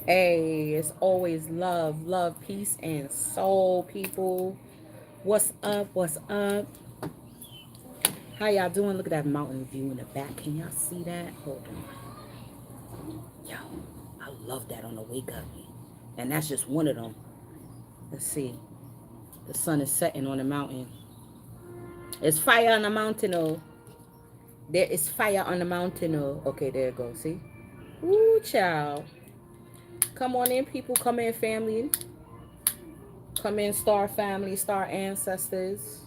Hey, it's always love, love, peace, and soul, people. What's up? What's up? How y'all doing? Look at that mountain view in the back. Can y'all see that? Hold on. Yo, I love that on the wake up. And that's just one of them. Let's see. The sun is setting on the mountain. There's fire on the mountain, oh. There is fire on the mountain, oh. Okay, there it goes. See? Ooh, child. Come on in, people. Come in, family. Come in, star family, star ancestors.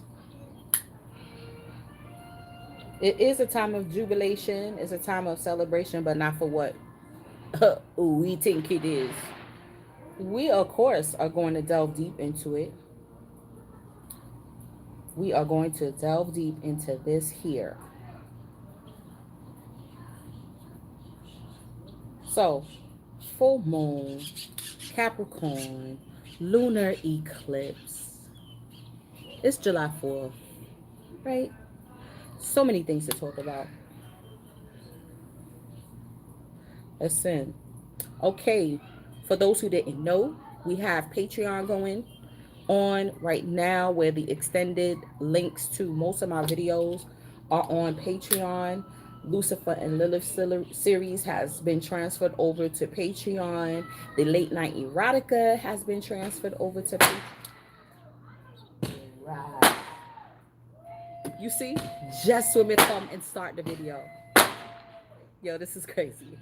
It is a time of jubilation. It's a time of celebration, but not for what we think it is. We, of course, are going to delve deep into it. We are going to delve deep into this here. So, full moon, Capricorn, lunar eclipse. It's July 4th, right? So many things to talk about. Listen. Okay, for those who didn't know, we have Patreon going on right now where the extended links to most of my videos are on Patreon. Lucifer and Lilith series has been transferred over to Patreon. The late night erotica has been transferred over to Patreon. Right. You see, just when we come and start the video. Yo, this is crazy.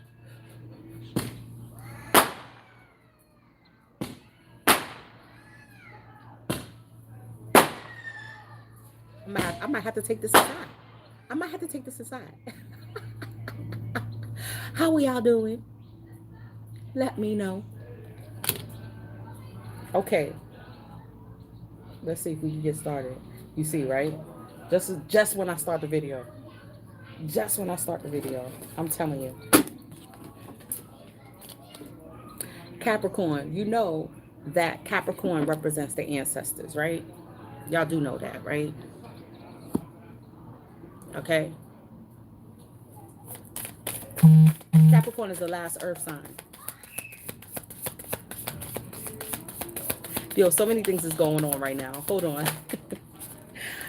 I might have to take this aside. I might have to take this aside. How are y'all doing? Let me know. Okay. Let's see if we can get started. You see, right? Just when I start the video. Just when I start the video. I'm telling you. Capricorn, you know that Capricorn represents the ancestors, right? Y'all do know that, right? Okay. Capricorn is the last earth sign. Yo, so many things is going on right now. Hold on.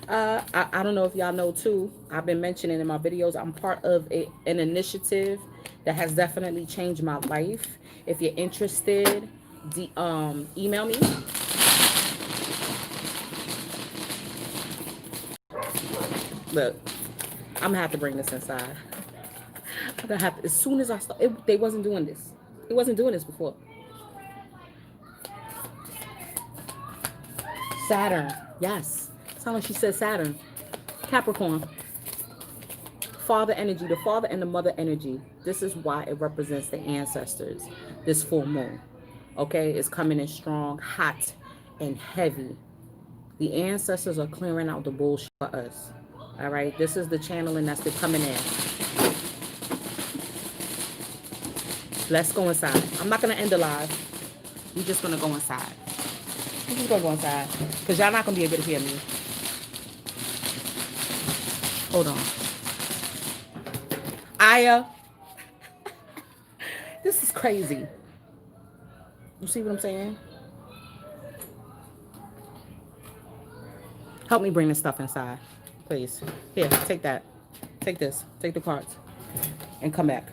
I don't know if y'all know too. I've been mentioning in my videos, I'm part of an initiative that has definitely changed my life. If you're interested, email me. Look, I'm gonna have to bring this inside. I'm gonna have to, as soon as I start. They wasn't doing this. They wasn't doing this before. Saturn, yes. Sound like she said Saturn. Capricorn. Father energy, the father and the mother energy. This is why it represents the ancestors. This full moon. Okay, it's coming in strong, hot, and heavy. The ancestors are clearing out the bullshit for us. All right, this is the channeling that's been coming in. Let's go inside. I'm not gonna end the live. We're just gonna go inside. We're just gonna go inside because y'all not gonna be able to hear me. Hold on. Aya. This is crazy. You see what I'm saying? Help me bring this stuff inside, please. Here, take that. Take this. Take the cards. And come back.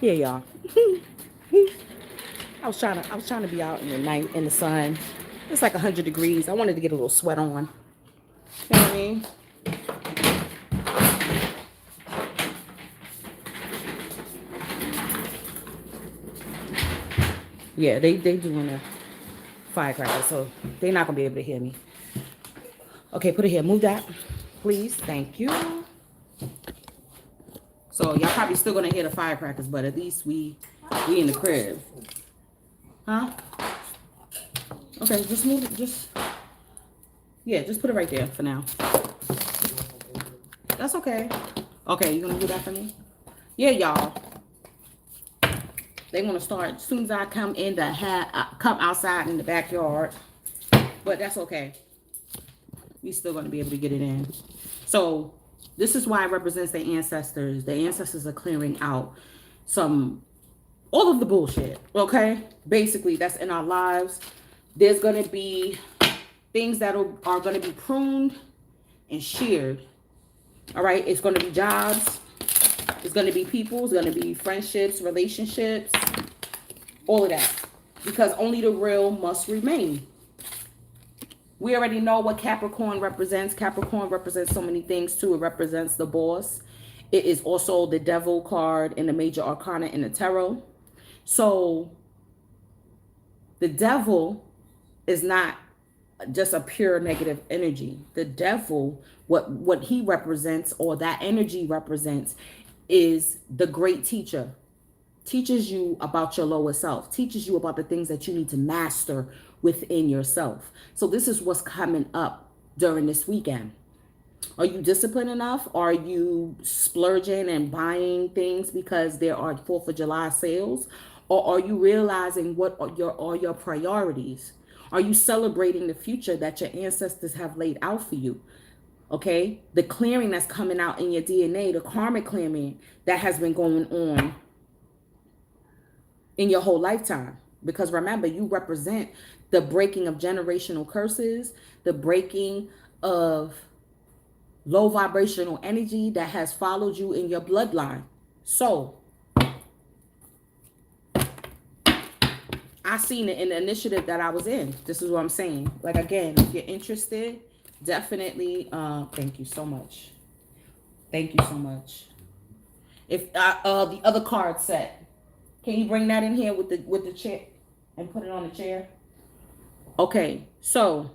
Here, y'all. I was trying to be out in the night in the sun. It's like 100 degrees. I wanted to get a little sweat on. You know what I mean? Yeah, they doing a firecracker, so they're not gonna be able to hear me. Okay, put it here. Move that, please. Thank you. So y'all probably still gonna hear the firecrackers, but at least we in the crib. Huh? Okay, just move it. Just put it right there for now. That's okay. Okay, you gonna do that for me? Yeah, y'all. They want to start as soon as I come in come outside in the backyard, but that's okay. We still gonna be able to get it in. So This is why it represents the ancestors. The ancestors are clearing out all of the bullshit, okay? Basically, that's in our lives. There's going to be things that are going to be pruned and sheared, all right? It's going to be jobs. It's going to be people. It's going to be friendships, relationships, all of that. Because only the real must remain. We already know what Capricorn represents. Capricorn represents so many things too. It represents the boss. It is also the devil card in the major arcana in the tarot. So the devil is not just a pure negative energy. The devil, what he represents, or that energy represents, is the great teacher. Teaches you about your lower self, teaches you about the things that you need to master within yourself. So this is what's coming up during this weekend. Are you disciplined enough? Are you splurging and buying things because there are 4th of July sales? Or are you realizing what are your priorities? Are you celebrating the future that your ancestors have laid out for you? Okay? The clearing that's coming out in your DNA, the karmic clearing that has been going on in your whole lifetime. Because remember, you represent the breaking of generational curses, the breaking of low vibrational energy that has followed you in your bloodline. So I seen it in the initiative that I was in. This is what I'm saying. Like, again, if you're interested, definitely thank you so much. Thank you so much. If the other card set, can you bring that in here with the chair and put it on the chair? Okay, so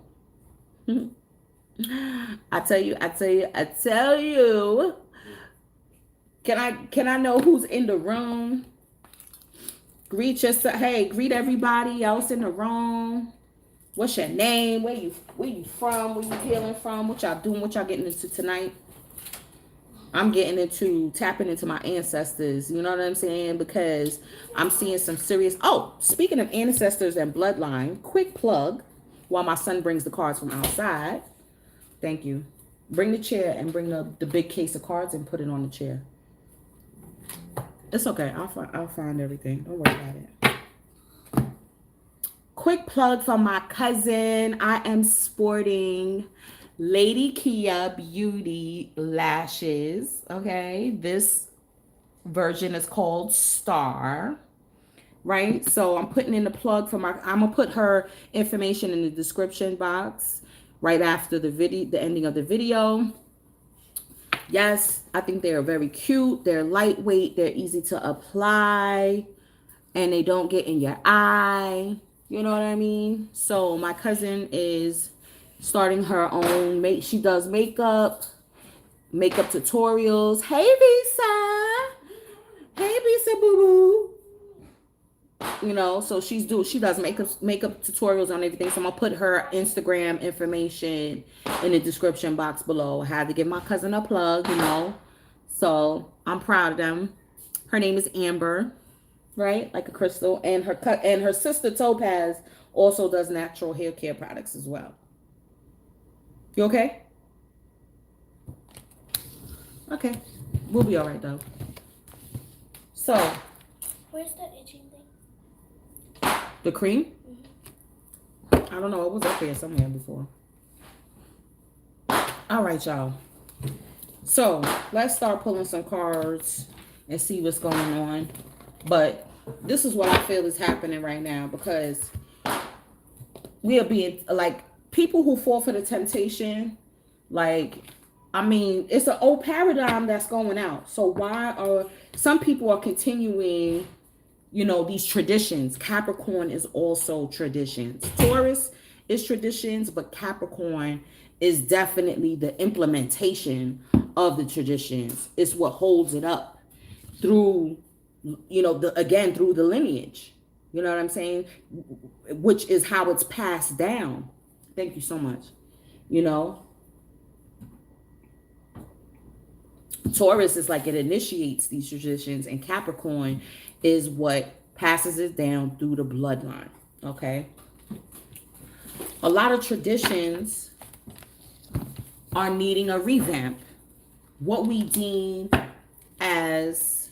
I tell you. Can I know who's in the room? Greet yourself. Hey, greet everybody else in the room. What's your name? Where you from? Where you hailing from? What y'all doing? What y'all getting into tonight? I'm getting into tapping into my ancestors. You know what I'm saying? Because I'm seeing some serious... Oh, speaking of ancestors and bloodline, quick plug while my son brings the cards from outside. Thank you. Bring the chair and bring the big case of cards and put it on the chair. It's okay. I'll find everything. Don't worry about it. Quick plug for my cousin. I am sporting Lady Kia Beauty lashes. Okay. This version is called Star. Right. So I'm putting in the plug for I'm going to put her information in the description box right after the ending of the video. Yes, I think they are very cute. They're lightweight. They're easy to apply. And they don't get in your eye. You know what I mean? So my cousin is starting her own. She does makeup tutorials. Hey, Visa. Hey, Visa boo-boo. You know, so she does makeup tutorials on everything. So I'm gonna put her Instagram information in the description box below. I had to give my cousin a plug, you know. So I'm proud of them. Her name is Amber, right? Like a crystal. And her sister Topaz also does natural hair care products as well. You okay? Okay. We'll be all right though. So where's the itching thing? The cream? Mm-hmm. I don't know. It was up there somewhere before. All right, y'all. So let's start pulling some cards and see what's going on. But this is what I feel is happening right now, because we are being like people who fall for the temptation. Like, I mean, it's an old paradigm that's going out. So why are some people are continuing, you know, these traditions? Capricorn is also traditions. Taurus is traditions, but Capricorn is definitely the implementation of the traditions. It's what holds it up through, you know, through the lineage. You know what I'm saying? Which is how it's passed down. Thank you so much. You know, Taurus is like it initiates these traditions, and Capricorn is what passes it down through the bloodline. Okay. A lot of traditions are needing a revamp. what we deem as,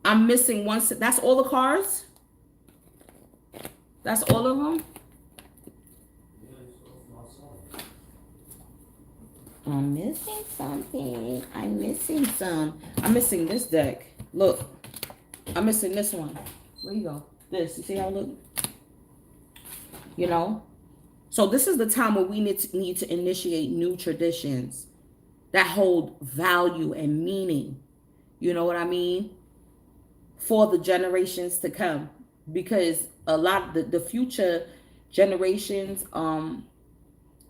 I'm missing one. That's all the cards? That's all of them? I'm missing something. I'm missing some. I'm missing this deck. Look. I'm missing this one. Where you go? This. You see how it look? You know? So this is the time where we need to initiate new traditions that hold value and meaning. You know what I mean? For the generations to come. Because a lot of the future generations,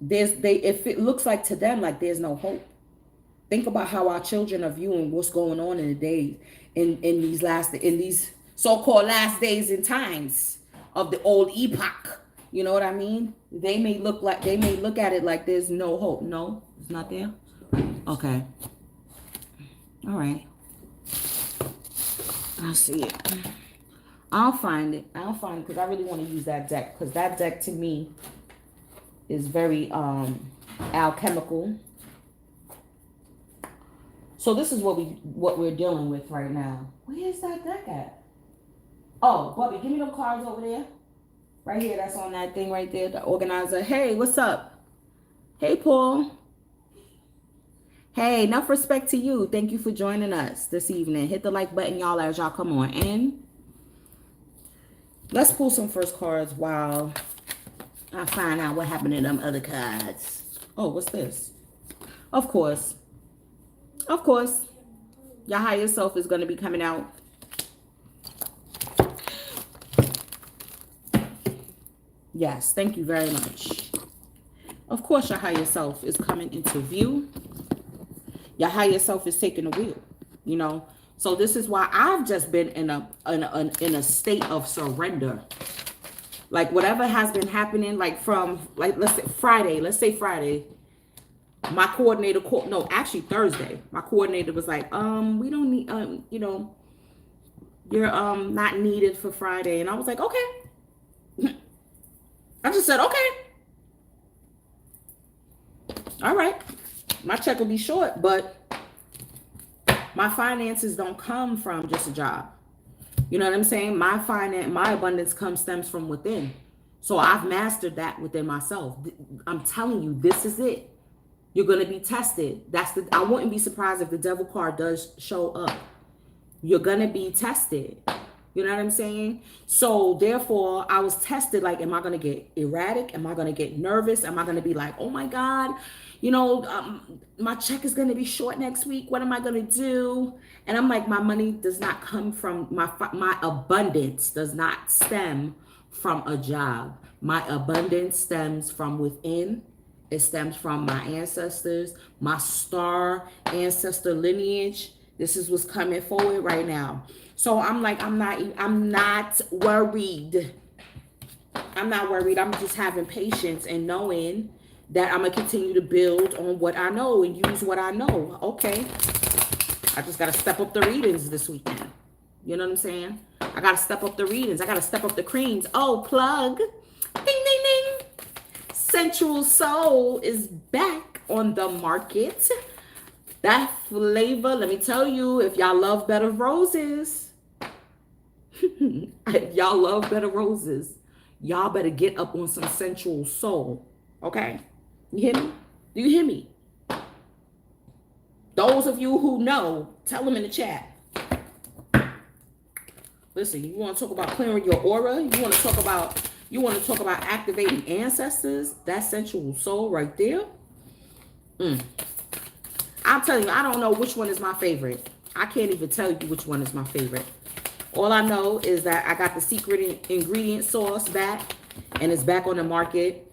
if it looks like to them like there's no hope. Think about how our children are viewing what's going on in the days in these so-called last days and times of the old epoch. You know what I mean? They may look at it like there's no hope. No, it's not there. Okay. All right. I'll see it. I'll find it because I really want to use that deck, because that deck to me is very alchemical. So this is what we're dealing with right now. Where is that deck at? Oh, Bubby, give me them cards over there. Right here, that's on that thing right there, the organizer. Hey, what's up? Hey, Paul. Hey, enough respect to you. Thank you for joining us this evening. Hit the like button, y'all, as y'all come on in. Let's pull some first cards while I find out what happened to them other cards. Oh, what's this? Of course. Of course. Your higher self is going to be coming out. Yes, thank you very much. Of course, your higher self is coming into view. Your higher self is taking the wheel, you know. So this is why I've just been in a state of surrender. Like whatever has been happening, like from let's say Friday, my coordinator Thursday, my coordinator was like, we don't need you know, you're not needed for Friday. And I was like, okay. I just said, okay. All right. My check will be short, but my finances don't come from just a job. You know what I'm saying? My abundance stems from within. So I've mastered that within myself. I'm telling you, this is it. You're going to be tested. I wouldn't be surprised if the devil card does show up. You're going to be tested. You know what I'm saying? So therefore, I was tested. Like, am I going to get erratic? Am I going to get nervous? Am I going to be like, oh my God, you know, my check is going to be short next week. What am I going to do? And I'm like, my money does not come from my abundance does not stem from a job. My abundance stems from within. It stems from my ancestors, my star ancestor lineage. This is what's coming forward right now. So I'm like, I'm not worried. I'm not worried. I'm just having patience and knowing that I'm going to continue to build on what I know and use what I know. Okay. I just got to step up the readings this weekend. You know what I'm saying? I got to step up the readings. I got to step up the creams. Oh, plug. Ding, ding, ding. Sensual Soul is back on the market. That flavor, let me tell you, if y'all love bed of roses, if y'all love bed of roses, y'all better get up on some Sensual Soul. Okay? You hear me? Do you hear me? Those of you who know, tell them in the chat. Listen, you want to talk about clearing your aura? You want to talk about activating ancestors? That's Sensual Soul right there. I'm telling you, I don't know which one is my favorite. I can't even tell you which one is my favorite. All I know is that I got the secret ingredient sauce back, and it's back on the market.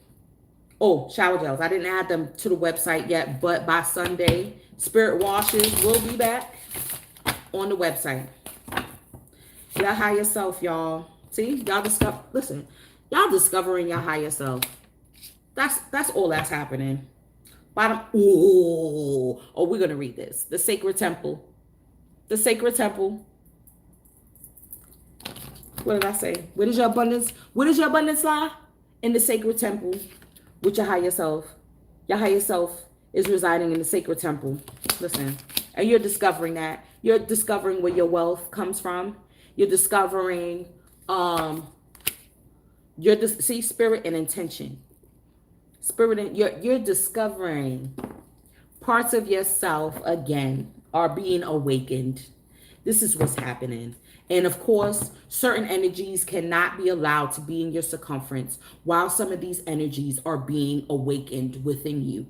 Oh, shower gels. I didn't add them to the website yet, but by Sunday, Spirit Washes will be back on the website. Your higher self, y'all. See, y'all y'all discovering your higher self. That's all that's happening. Bottom. Oh, we're gonna read this. The Sacred Temple. The Sacred Temple. What did I say? Where does your abundance lie? In the Sacred Temple with your higher self. Your higher self is residing in the sacred temple. Listen, and you're discovering that. You're discovering where your wealth comes from. You're discovering, see, spirit and intention. Spirit and you're discovering parts of yourself again are being awakened. This is what's happening. And of course, certain energies cannot be allowed to be in your circumference while some of these energies are being awakened within you.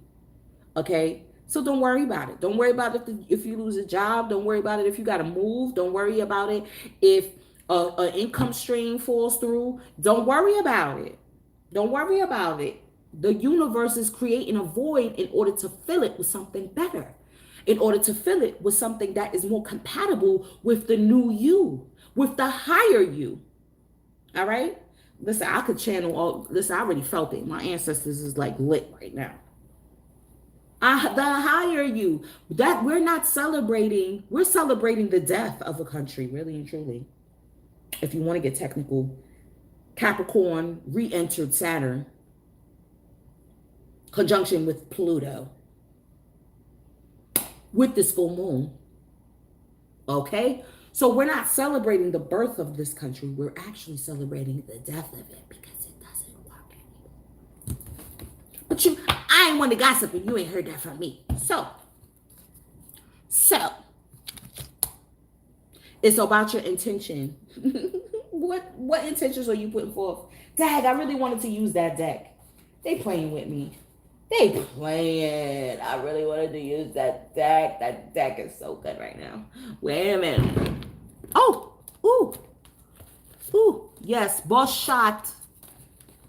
Okay? So don't worry about it. Don't worry about it if you lose a job. Don't worry about it if you got to move. Don't worry about it if an income stream falls through. Don't worry about it. Don't worry about it. The universe is creating a void in order to fill it with something better, in order to fill it with something that is more compatible with the new you, with the higher you. All right? Listen, I could channel all. Listen, I already felt it. My ancestors is like lit right now. The higher you. That we're not celebrating. We're celebrating the death of a country, really and truly. If you want to get technical, Capricorn re-entered Saturn, conjunction with Pluto, with this full moon. Okay? So we're not celebrating the birth of this country. We're actually celebrating the death of it because it doesn't work anymore. But I ain't want to gossip and you ain't heard that from me. So, it's about your intention. What intentions are you putting forth? Dag, I really wanted to use that deck. They playing with me. They playing. I really wanted to use that deck. That deck is so good right now. Wait a minute. Oh, ooh. Yes, boss shot.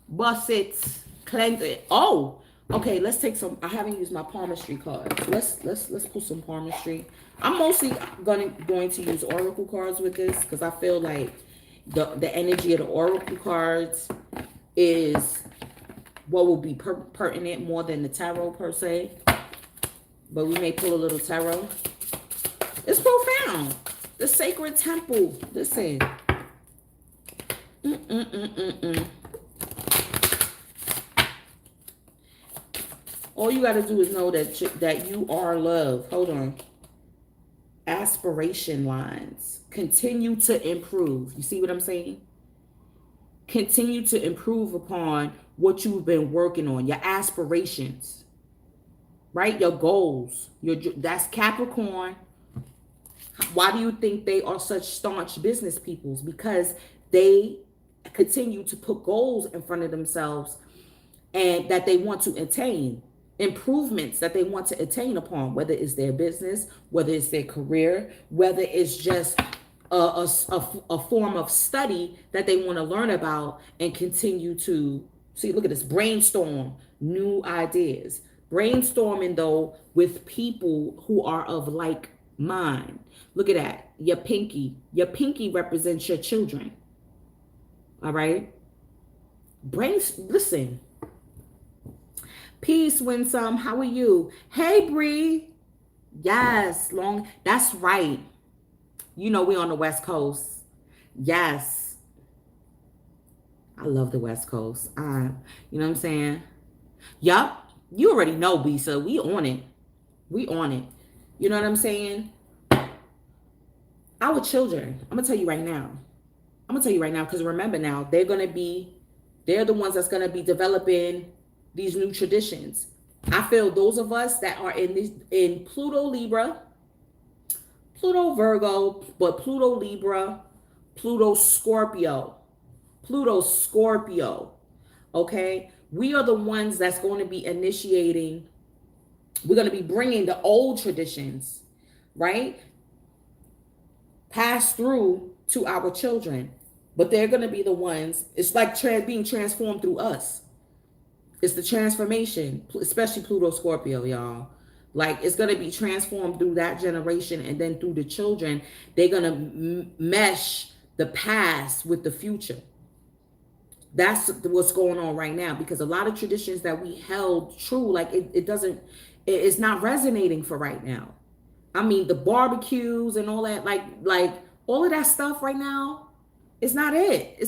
Boss it. Cleanse it. Oh, okay. Let's take some. I haven't used my palmistry cards. Let's pull some palmistry. I'm mostly going to use oracle cards with this because I feel like the energy of the oracle cards is what will be pertinent more than the tarot per se. But we may pull a little tarot. It's profound. The sacred temple. Listen. All you got to do is know that you are love. Hold on. Aspiration lines. Continue to improve. You see what I'm saying? Continue to improve upon what you've been working on, your aspirations, right? Your goals. That's Capricorn. Why do you think they are such staunch business peoples? Because they continue to put goals in front of themselves and that they want to attain, improvements that they want to attain upon, whether it's their business, whether it's their career, whether it's just a form of study that they want to learn about and continue to see. Look at this, brainstorm new ideas, brainstorming though with people who are of like mind. Look at that, your pinky represents your children. All right, listen. Peace, Winsome. How are you? Hey, Bree. Yes, that's right. You know we on the West Coast. Yes. I love the West Coast. You know what I'm saying? Yup. You already know, Bisa. We on it. We on it. You know what I'm saying? Our children, I'm going to tell you right now. Because remember now, they're the ones that's going to be developing these new traditions. I feel those of us that are in Pluto Libra, Pluto Virgo, but Pluto Libra, Pluto Scorpio, okay? We are the ones that's going to be initiating, we're going to be bringing the old traditions, right? Pass through to our children, but they're going to be the ones, it's like being transformed through us. It's the transformation, especially Pluto Scorpio, y'all. Like, it's going to be transformed through that generation, and then through the children, they're going to mesh the past with the future. That's what's going on right now, because a lot of traditions that we held true, like it's not resonating for right now. I mean, the barbecues and all that, like all of that stuff right now, it's not it.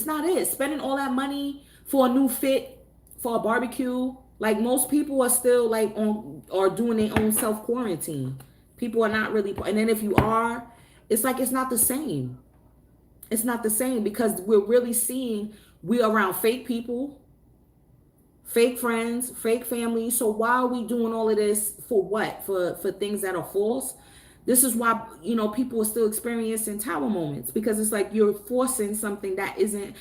Spending all that money for a new fit, for a barbecue, Like most people are still like on or doing their own self quarantine. People are not really, and then if you are, it's like it's not the same. It's not the same because we're really seeing we around fake people, fake friends, fake family. So why are we doing all of this for what? For things that are false? This is why, people are still experiencing tower moments because it's like you're forcing something that isn't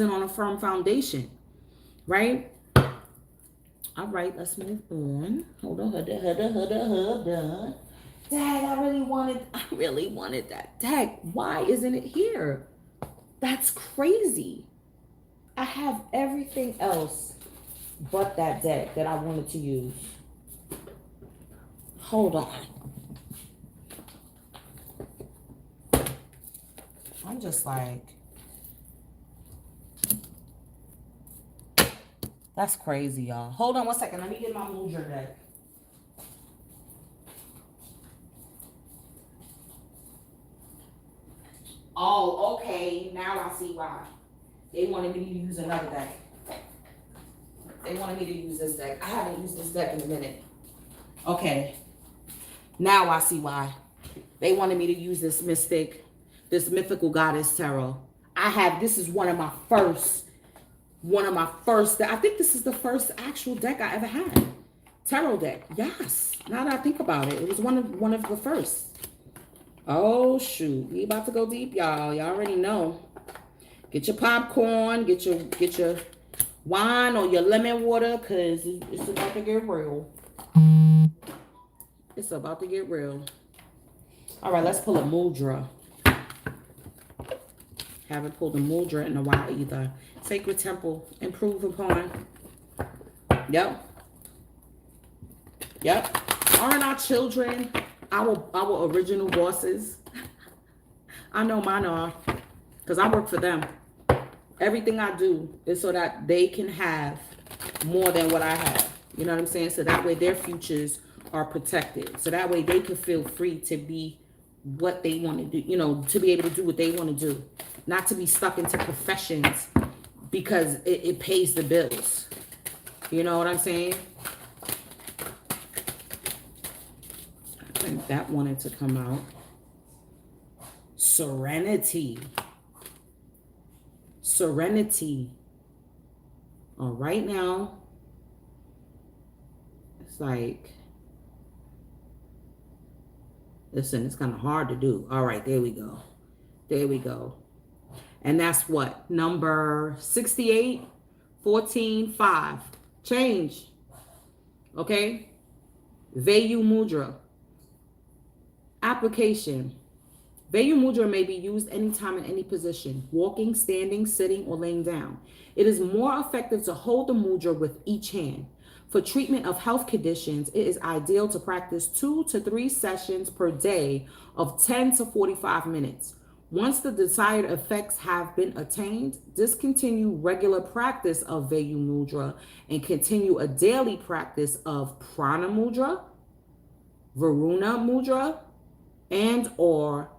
on a firm foundation, right? All right, let's move on. Hold on, hold on. Dad, I really wanted that. Dad, why isn't it here? That's crazy. I have everything else but that deck that I wanted to use. Hold on. I'm just like, that's crazy, y'all. Hold on one second. Let me get my Mudra deck. Oh, okay. Now I see why. They wanted me to use another deck. They wanted me to use this deck. I haven't used this deck in a minute. Okay. Now I see why. They wanted me to use this mythical goddess tarot. This is one of my first, I think this is the first actual deck I ever had. Tarot deck. Yes. Now that I think about it, it was one of the first. Oh shoot. We about to go deep, y'all. Y'all already know. Get your popcorn, get your wine or your lemon water, because it's about to get real. It's about to get real. All right, let's pull a Mudra. Haven't pulled a Mudra in a while either. Sacred Temple, improve upon. Yep. Aren't our children our original bosses? I know mine are, because I work for them. Everything I do is so that they can have more than what I have. You know what I'm saying? So that way their futures are protected. So that way they can feel free to be what they want to do, to be able to do what they want to do. Not to be stuck into professions because it pays the bills. You know what I'm saying? I think that wanted to come out. Serenity. All right now, it's like, listen, it's kind of hard to do. All right, there we go. And that's what? Number 68, 14, 5. Change. Okay? Vayu Mudra. Application. Vayu Mudra may be used anytime in any position, walking, standing, sitting, or laying down. It is more effective to hold the mudra with each hand. For treatment of health conditions, it is ideal to practice 2 to 3 sessions per day of 10 to 45 minutes. Once the desired effects have been attained, discontinue regular practice of Vayu Mudra and continue a daily practice of Prana Mudra, Varuna Mudra, and or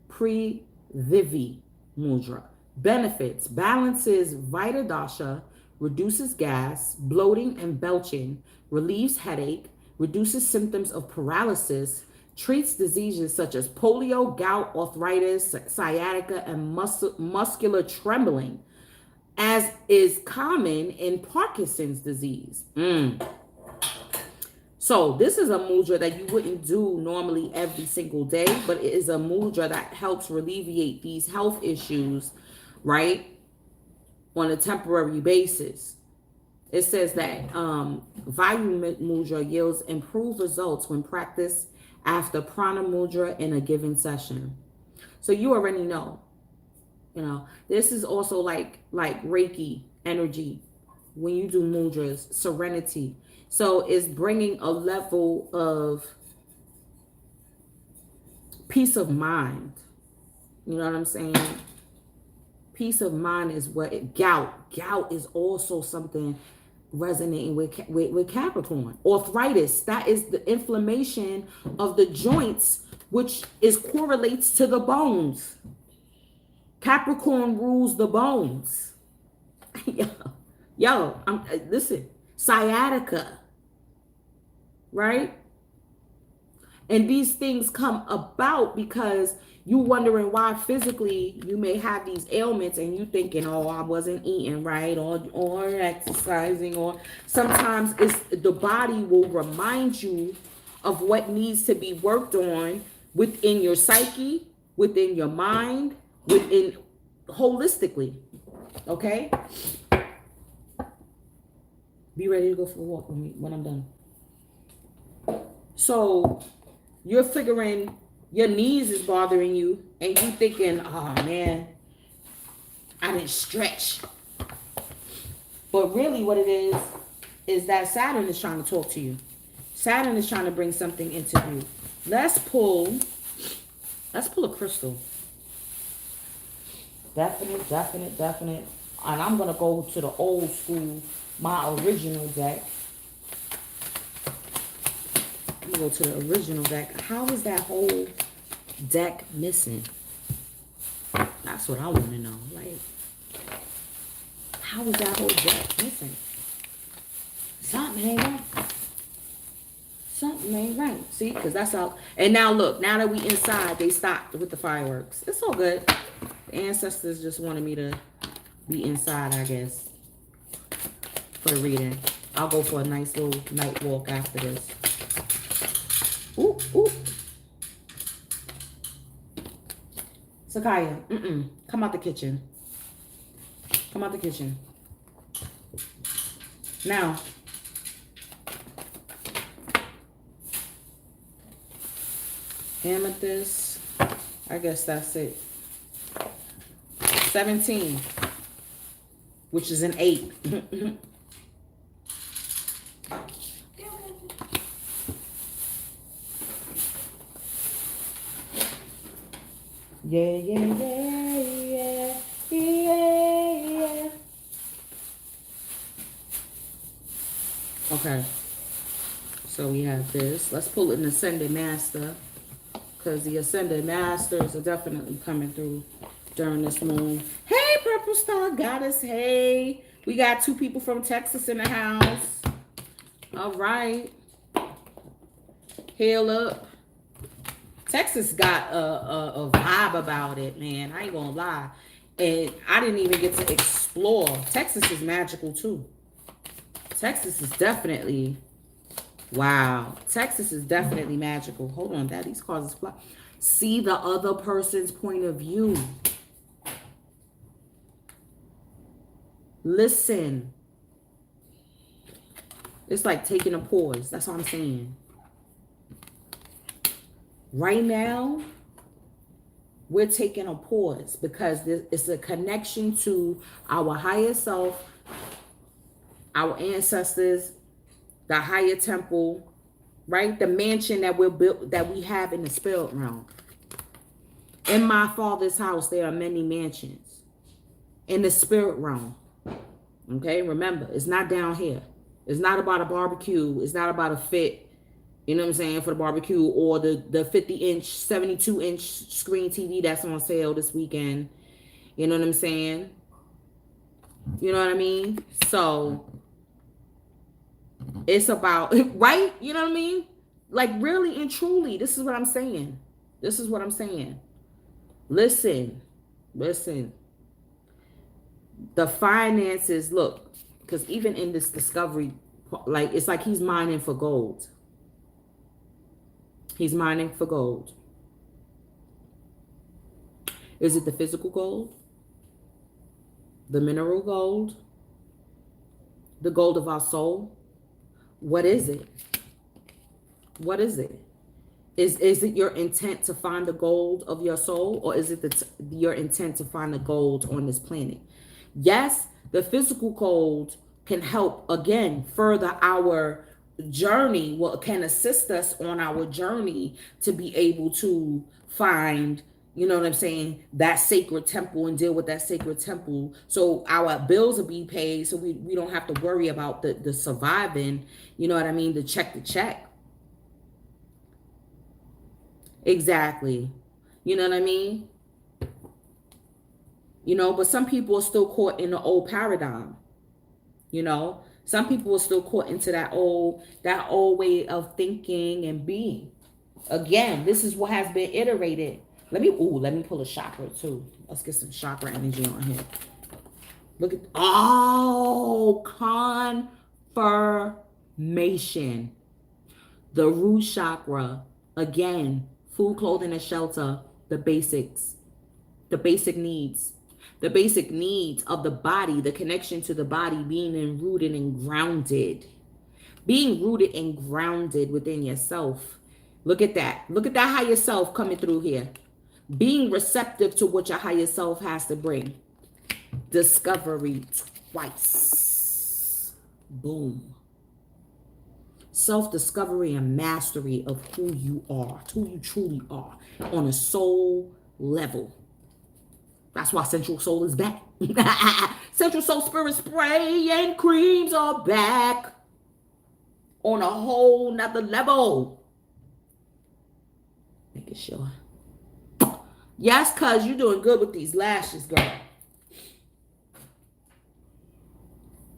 Privivi Mudra. Benefits: balances Vata Dasha, reduces gas, bloating, and belching, relieves headache, reduces symptoms of paralysis, treats diseases such as polio, gout, arthritis, sciatica, and muscular trembling, as is common in Parkinson's disease. So this is a mudra that you wouldn't do normally every single day, but it is a mudra that helps alleviate these health issues, right, on a temporary basis. It says that Vayu Mudra yields improved results when practiced after Prana Mudra in a given session. So you already know, this is also like Reiki energy when you do mudras, serenity. So it's bringing a level of peace of mind. You know what I'm saying? Peace of mind is what gout is also something resonating with Capricorn. Arthritis, that is the inflammation of the joints, which correlates to the bones. Capricorn rules the bones. Yo, listen. sciatica, right? And these things come about because you wondering why physically you may have these ailments and you thinking, oh, I wasn't eating right or exercising, or sometimes it's the body will remind you of what needs to be worked on within your psyche, within your mind, within holistically. Okay? Be ready to go for a walk with me when I'm done. So you're figuring your knees is bothering you and you thinking, oh man, I didn't stretch. But really what it is that Saturn is trying to talk to you. Saturn is trying to bring something into you. Let's pull a crystal. Definite. And I'm going to go to the old school, my original deck. I'm going to go to the original deck. How is that whole deck missing? That's what I want to know. Like, how is that whole deck missing? Something ain't right. Something ain't right. See, because that's all. And now look, now that we inside, they stopped with the fireworks. It's all good. The ancestors just wanted me to be inside, I guess, for the reading. I'll go for a nice little night walk after this. Ooh. Sakaya, come out the kitchen. Come out the kitchen. Now, Amethyst, I guess that's it. 17, which is an 8. Yeah. Okay. So we have this. Let's pull an Ascended Master, because the Ascended Masters are definitely coming through during this moon. Hey, Purple Star Goddess. Hey. We got 2 people from Texas in the house. All right. Hail up. Texas got a vibe about it, man. I ain't gonna lie. And I didn't even get to explore. Texas is magical, too. Texas is definitely... Wow. Texas is definitely magical. Hold on. These cards is fly. See the other person's point of view. Listen. It's like taking a pause. That's what I'm saying. Right now, we're taking a pause because it's a connection to our higher self, our ancestors, the higher temple, right? The mansion that we're built, that we have in the spirit realm. In my father's house, there are many mansions in the spirit realm. Okay, remember, it's not down here. It's not about a barbecue. It's not about a fit. You know what I'm saying, for the barbecue, or the 50-inch, 72-inch screen TV that's on sale this weekend. You know what I'm saying? You know what I mean? So, it's about, right? You know what I mean? Like, really and truly, this is what I'm saying. This is what I'm saying. Listen. The finances, look, because even in this discovery, like, it's like he's mining for gold. He's mining for gold. Is it the physical gold? The mineral gold? The gold of our soul? What is it? What is it? Is it your intent to find the gold of your soul, or is it your intent to find the gold on this planet? Yes, the physical gold can help, again, further our journey, can assist us on our journey to be able to find, you know what I'm saying, that sacred temple and deal with that sacred temple, so our bills will be paid, so we don't have to worry about the surviving, you know what I mean, the check. Exactly. You know what I mean? You know, but some people are still caught in the old paradigm. You know, Some people are still caught into that old way of thinking and being. Again, this is what has been iterated. Let me pull a chakra too. Let's get some chakra energy on here. Look at confirmation. The root chakra, again, food, clothing, and shelter, the basics, the basic needs. The basic needs of the body, the connection to the body, being rooted and grounded. Being rooted and grounded within yourself. Look at that. Look at that higher self coming through here. Being receptive to what your higher self has to bring. Discovery twice. Boom. Self-discovery and mastery of who you are, who you truly are on a soul level. That's why Central Soul is back. Central Soul Spirit Spray and Creams are back on a whole nother level. Making sure. Yes, cuz you're doing good with these lashes, girl.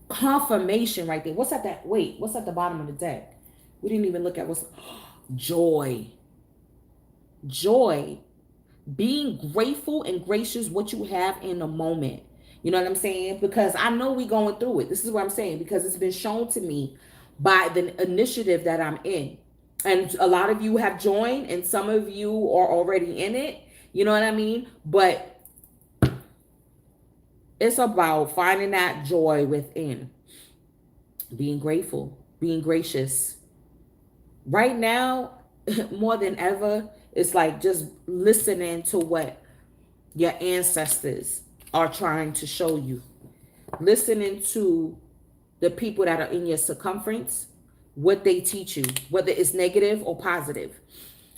Confirmation right there. What's at that? Wait, what's at the bottom of the deck? We didn't even look at what's joy. Joy. Being grateful and gracious what you have in the moment. You know what I'm saying? Because I know we going through it. This is what I'm saying. Because it's been shown to me by the initiative that I'm in. And a lot of you have joined and some of you are already in it. You know what I mean? But it's about finding that joy within. Being grateful. Being gracious. Right now, more than ever, it's like just listening to what your ancestors are trying to show you. Listening to the people that are in your circumference, what they teach you, whether it's negative or positive.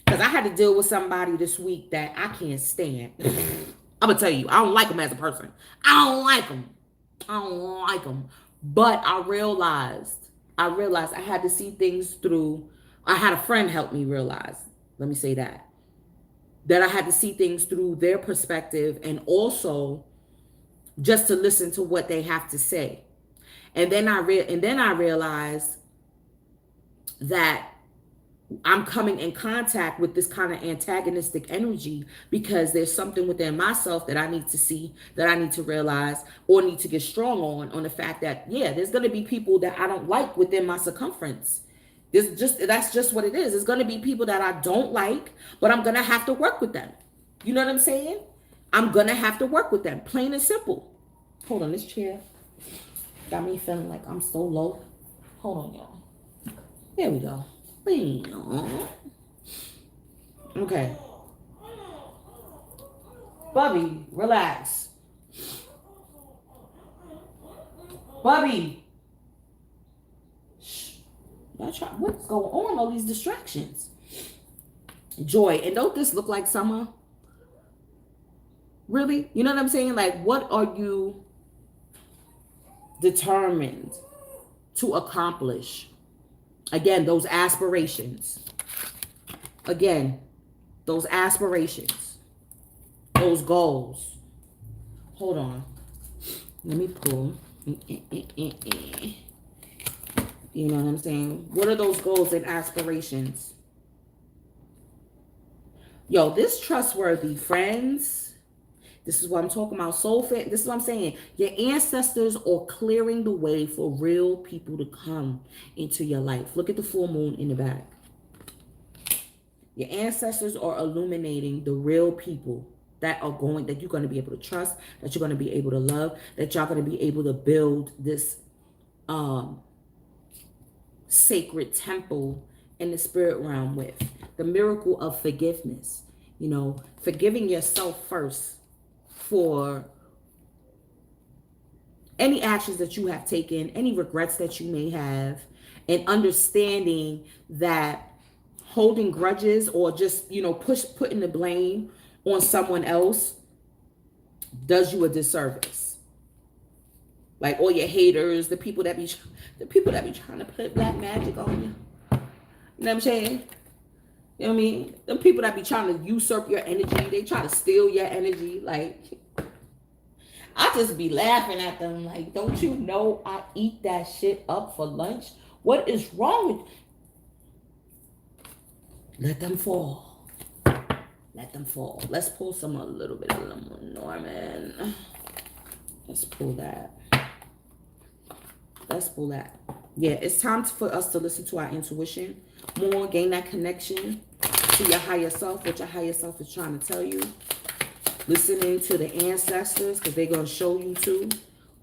Because I had to deal with somebody this week that I can't stand. I'm going to tell you, I don't like them as a person. I don't like them. But I realized I had to see things through. I had a friend help me realize, let me say that I had to see things through their perspective and also just to listen to what they have to say. And then I realized that I'm coming in contact with this kind of antagonistic energy because there's something within myself that I need to see, that I need to realize, or need to get strong on the fact that, yeah, there's going to be people that I don't like within my circumference. That's just what it is. There's going to be people that I don't like, but I'm going to have to work with them. You know what I'm saying? I'm going to have to work with them. Plain and simple. Hold on, this chair got me feeling like I'm so low. Hold on, y'all. There we go. Okay. Bubby, relax. Bubby. What's going on? All these distractions. Joy. And don't this look like summer? Really? You know what I'm saying? Like, what are you determined to accomplish? Again, those aspirations. Again, those aspirations. Those goals. Hold on. Let me pull. You know what I'm saying? What are those goals and aspirations? Yo, this trustworthy friends. This is what I'm talking about. Soul fit. This is what I'm saying. Your ancestors are clearing the way for real people to come into your life. Look at the full moon in the back. Your ancestors are illuminating the real people that you're going to be able to trust, that you're going to be able to love, that y'all going to be able to build this sacred temple in the spirit realm with. The miracle of forgiveness. You know, forgiving yourself first for any actions that you have taken, any regrets that you may have, and understanding that holding grudges or just, you know, putting the blame on someone else does you a disservice. Like all your haters, the people that be trying to put black magic on you. You know what I'm saying? You know what I mean? The people that be trying to usurp your energy, they try to steal your energy. Like, I just be laughing at them like, don't you know I eat that shit up for lunch? What is wrong with? Let them fall. Let them fall. Let's pull some a little bit of Norman. Let's pull that. Let's pull that. Yeah, it's time for us to listen to our intuition more, gain that connection to your higher self, what your higher self is trying to tell you. Listening to the ancestors, because they're going to show you too.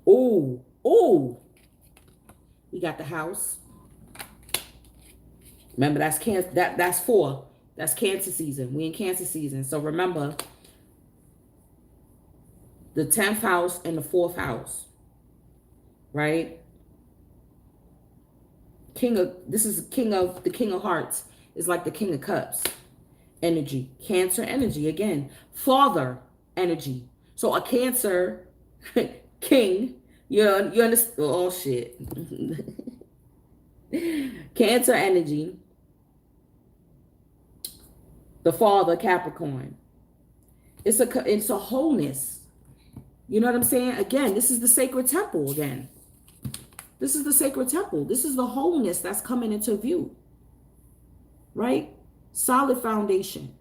Oh, oh. We got the house. Remember, that's Cancer. That's 4. That's Cancer season. We in Cancer season. So remember, the 10th house and the 4th house. Right? This is the King of Hearts. Is like the King of Cups energy. Cancer energy. Again, father energy. So a Cancer king, you understand? Oh, shit. Cancer energy. The father, Capricorn. It's a wholeness. You know what I'm saying? Again, this is the sacred temple again. This is the sacred temple. This is the wholeness that's coming into view. Right? Solid foundation.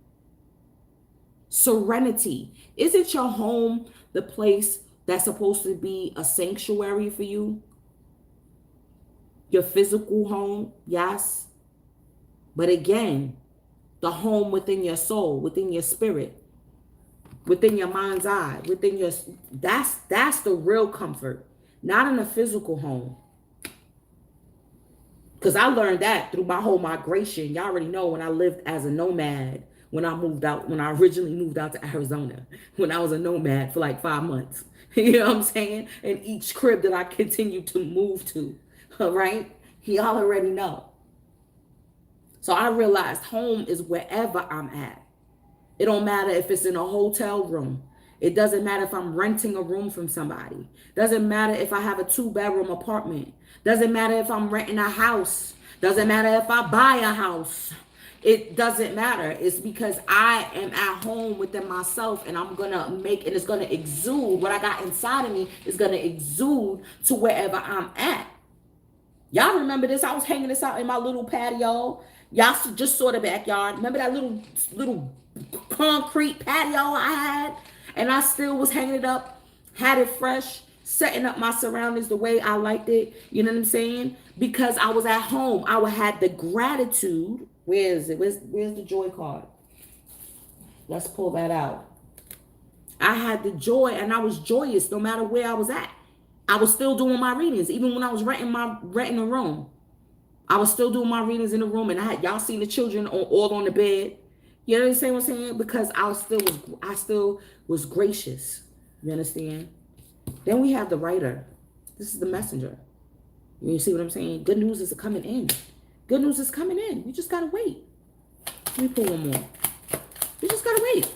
Serenity. Isn't your home the place that's supposed to be a sanctuary for you? Your physical home, yes. But again, the home within your soul, within your spirit, within your mind's eye, within your, that's the real comfort, not in a physical home. Because I learned that through my whole migration. Y'all already know when I lived as a nomad, when I originally moved out to Arizona, when I was a nomad for like 5 months. You know what I'm saying? And each crib that I continued to move to, all right? Y'all already know. So I realized home is wherever I'm at. It don't matter if it's in a hotel room. It doesn't matter if I'm renting a room from somebody. Doesn't matter if I have a 2-bedroom apartment. Doesn't matter if I'm renting a house. Doesn't matter if I buy a house. It doesn't matter. It's because I am at home within myself, and I'm going to make it. It's going to exude. What I got inside of me is going to exude to wherever I'm at. Y'all remember this? I was hanging this out in my little patio. Y'all just saw the backyard. Remember that little concrete patio I had? And I still was hanging it up, had it fresh, setting up my surroundings the way I liked it. You know what I'm saying? Because I was at home. I had the gratitude. Where is it? Where's the joy card? Let's pull that out. I had the joy, and I was joyous no matter where I was at. I was still doing my readings, even when I was renting a room. I was still doing my readings in the room, and y'all seen the children all on the bed. You understand what I'm saying? Because I still was gracious. You understand? Then we have the writer. This is the messenger. You see what I'm saying? Good news is coming in. Good news is coming in. You just gotta wait. Let me pull one more. You just gotta wait.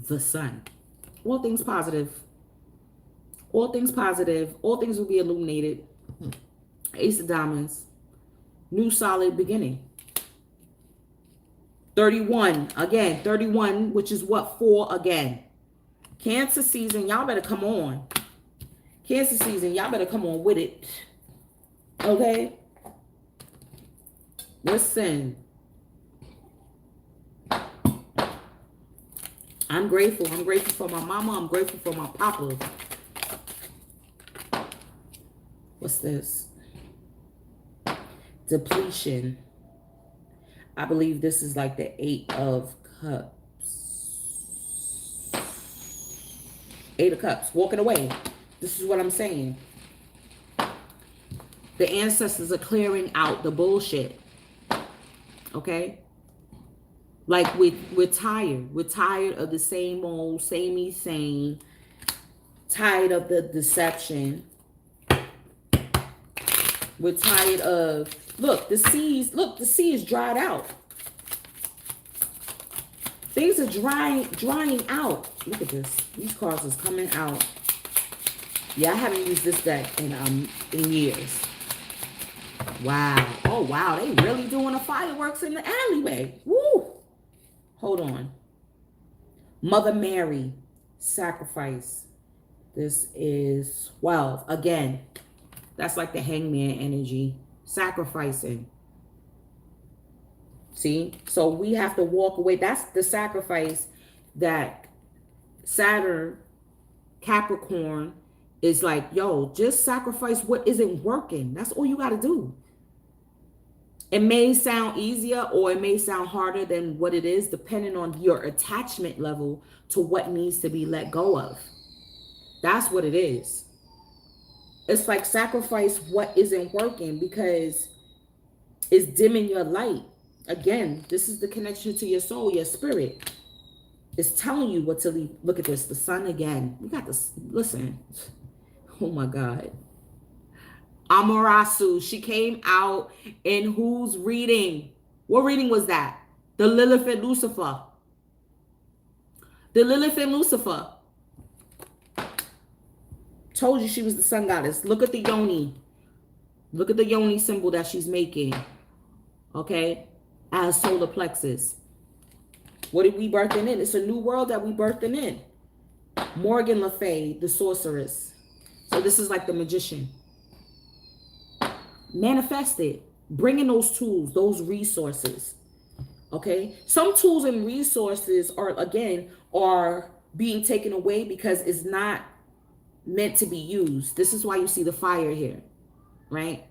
The sun. All things positive. All things positive. All things will be illuminated. Ace of Diamonds. New solid beginning. 31. Again, 31, which is what? 4 again. Cancer season, y'all better come on. Cancer season, y'all better come on with it. Okay? Listen. I'm grateful. I'm grateful for my mama. I'm grateful for my papa. What's this? Depletion. I believe this is like the 8 of Cups. 8 of Cups. Walking away. This is what I'm saying. The ancestors are clearing out the bullshit. Okay? Like we're tired. We're tired of the same old, samey same. Tired of the deception. We're tired of, look, the sea is dried out. Things are drying out. Look at this. These cards is coming out. Yeah, I haven't used this deck in years. Wow. Oh, wow. They really doing the fireworks in the alleyway. Woo. Hold on. Mother Mary, sacrifice. This is 12. Again, that's like the hangman energy. Sacrificing. See? So we have to walk away. That's the sacrifice that Saturn, Capricorn is like, yo, just sacrifice what isn't working. That's all you got to do. It may sound easier or it may sound harder than what it is, depending on your attachment level to what needs to be let go of. That's what it is. It's like sacrifice what isn't working because it's dimming your light. Again, this is the connection to your soul, your spirit. It's telling you what to leave. Look at this, the sun again. We got this. Listen. Oh my God. Amarasu, she came out in whose reading? What reading was that? The Lilith and Lucifer. The Lilith and Lucifer. Told you she was the sun goddess. Look at the yoni. Look at the yoni symbol that she's making. Okay? As solar plexus. What are we birthing in? It's a new world that we birthing in. Morgan Le Fay, the sorceress. So this is like the magician. Manifest it. Bring in those tools, those resources. Okay? Some tools and resources are being taken away because it's not meant to be used. This is why you see the fire here, right?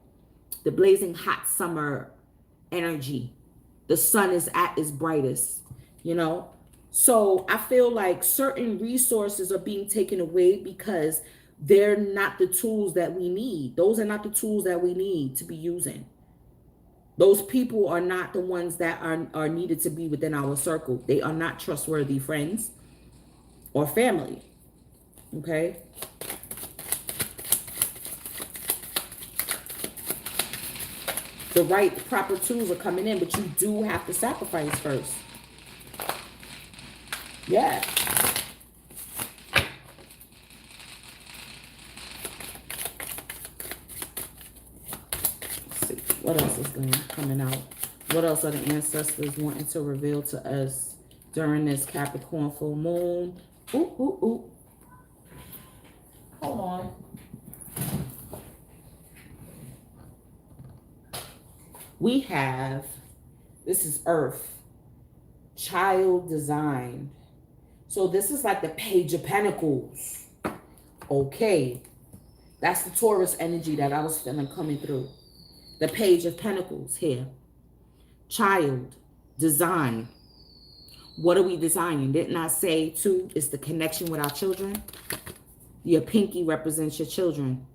The blazing hot summer energy. The sun is at its brightest, you know? So I feel like certain resources are being taken away because they're not the tools that we need. Those are not the tools that we need to be using. Those people are not the ones that are needed to be within our circle. They are not trustworthy friends or family. Okay? The right, proper tools are coming in, but you do have to sacrifice first. Yeah. Let's see. What else is coming out? What else are the ancestors wanting to reveal to us during this Capricorn full moon? Ooh, ooh, ooh. Hold on. We have, this is Earth, child design. So this is like the Page of Pentacles. Okay. That's the Taurus energy that I was feeling coming through. The Page of Pentacles here. Child design. What are we designing? Didn't I say, too, it's the connection with our children? Your pinky represents your children.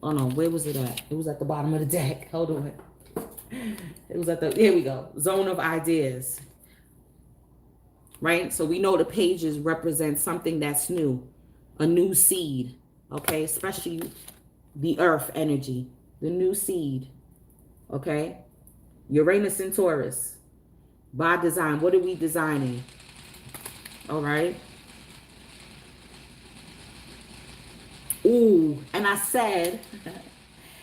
Oh, no. Where was it at? It was at the bottom of the deck. Hold on. It was at the, here we go. Zone of ideas. Right? So we know the pages represent something that's new. A new seed. Okay? Especially the earth energy. The new seed. Okay? Uranus and Taurus. By design. What are we designing? All right? Ooh, and I said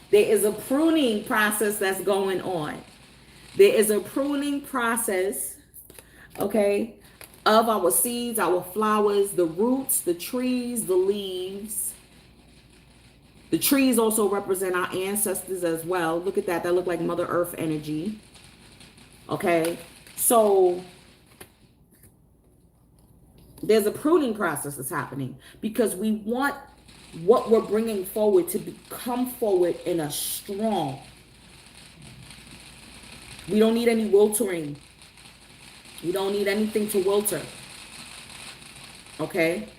there is a pruning process that's going on. There is a pruning process, okay, of our seeds, our flowers, the roots, the trees, the leaves. The trees also represent our ancestors as well. Look at that. That look like Mother Earth energy. Okay, so there's a pruning process that's happening because we want what we're bringing forward to come forward in a strong. We don't need any wiltering. We don't need anything to wilter. Okay?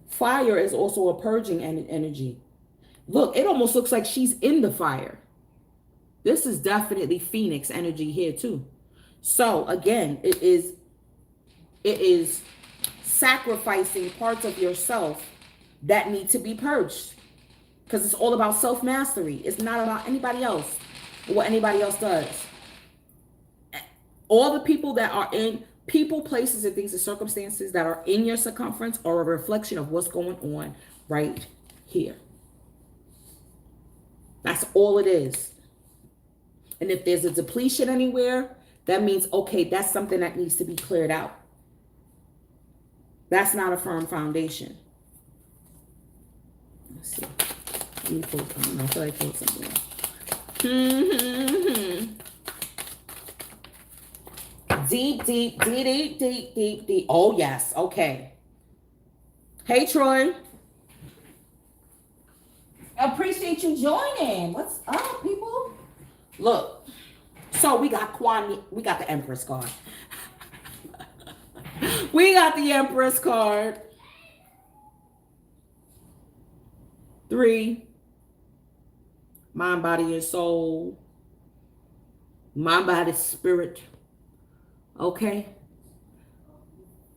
Fire is also a purging energy. Look, it almost looks like she's in the fire. This is definitely Phoenix energy here too. So again, it is sacrificing parts of yourself that need to be purged, because it's all about self-mastery. It's not about anybody else or what anybody else does. All the people that are in people, places, and things and circumstances that are in your circumference are a reflection of what's going on right here. That's all it is. And if there's a depletion anywhere, that means, okay, that's something that needs to be cleared out. That's not a firm foundation. Let's see. Let me pull something. I feel like I pulled something else. Deep, deep, deep, deep, deep, deep, deep. Oh, yes. Okay. Hey, Troy. Appreciate you joining. What's up, people? Look. So we got we got the Empress card. We got the Empress card. 3. Mind, body, and soul. Mind, body, spirit. Okay.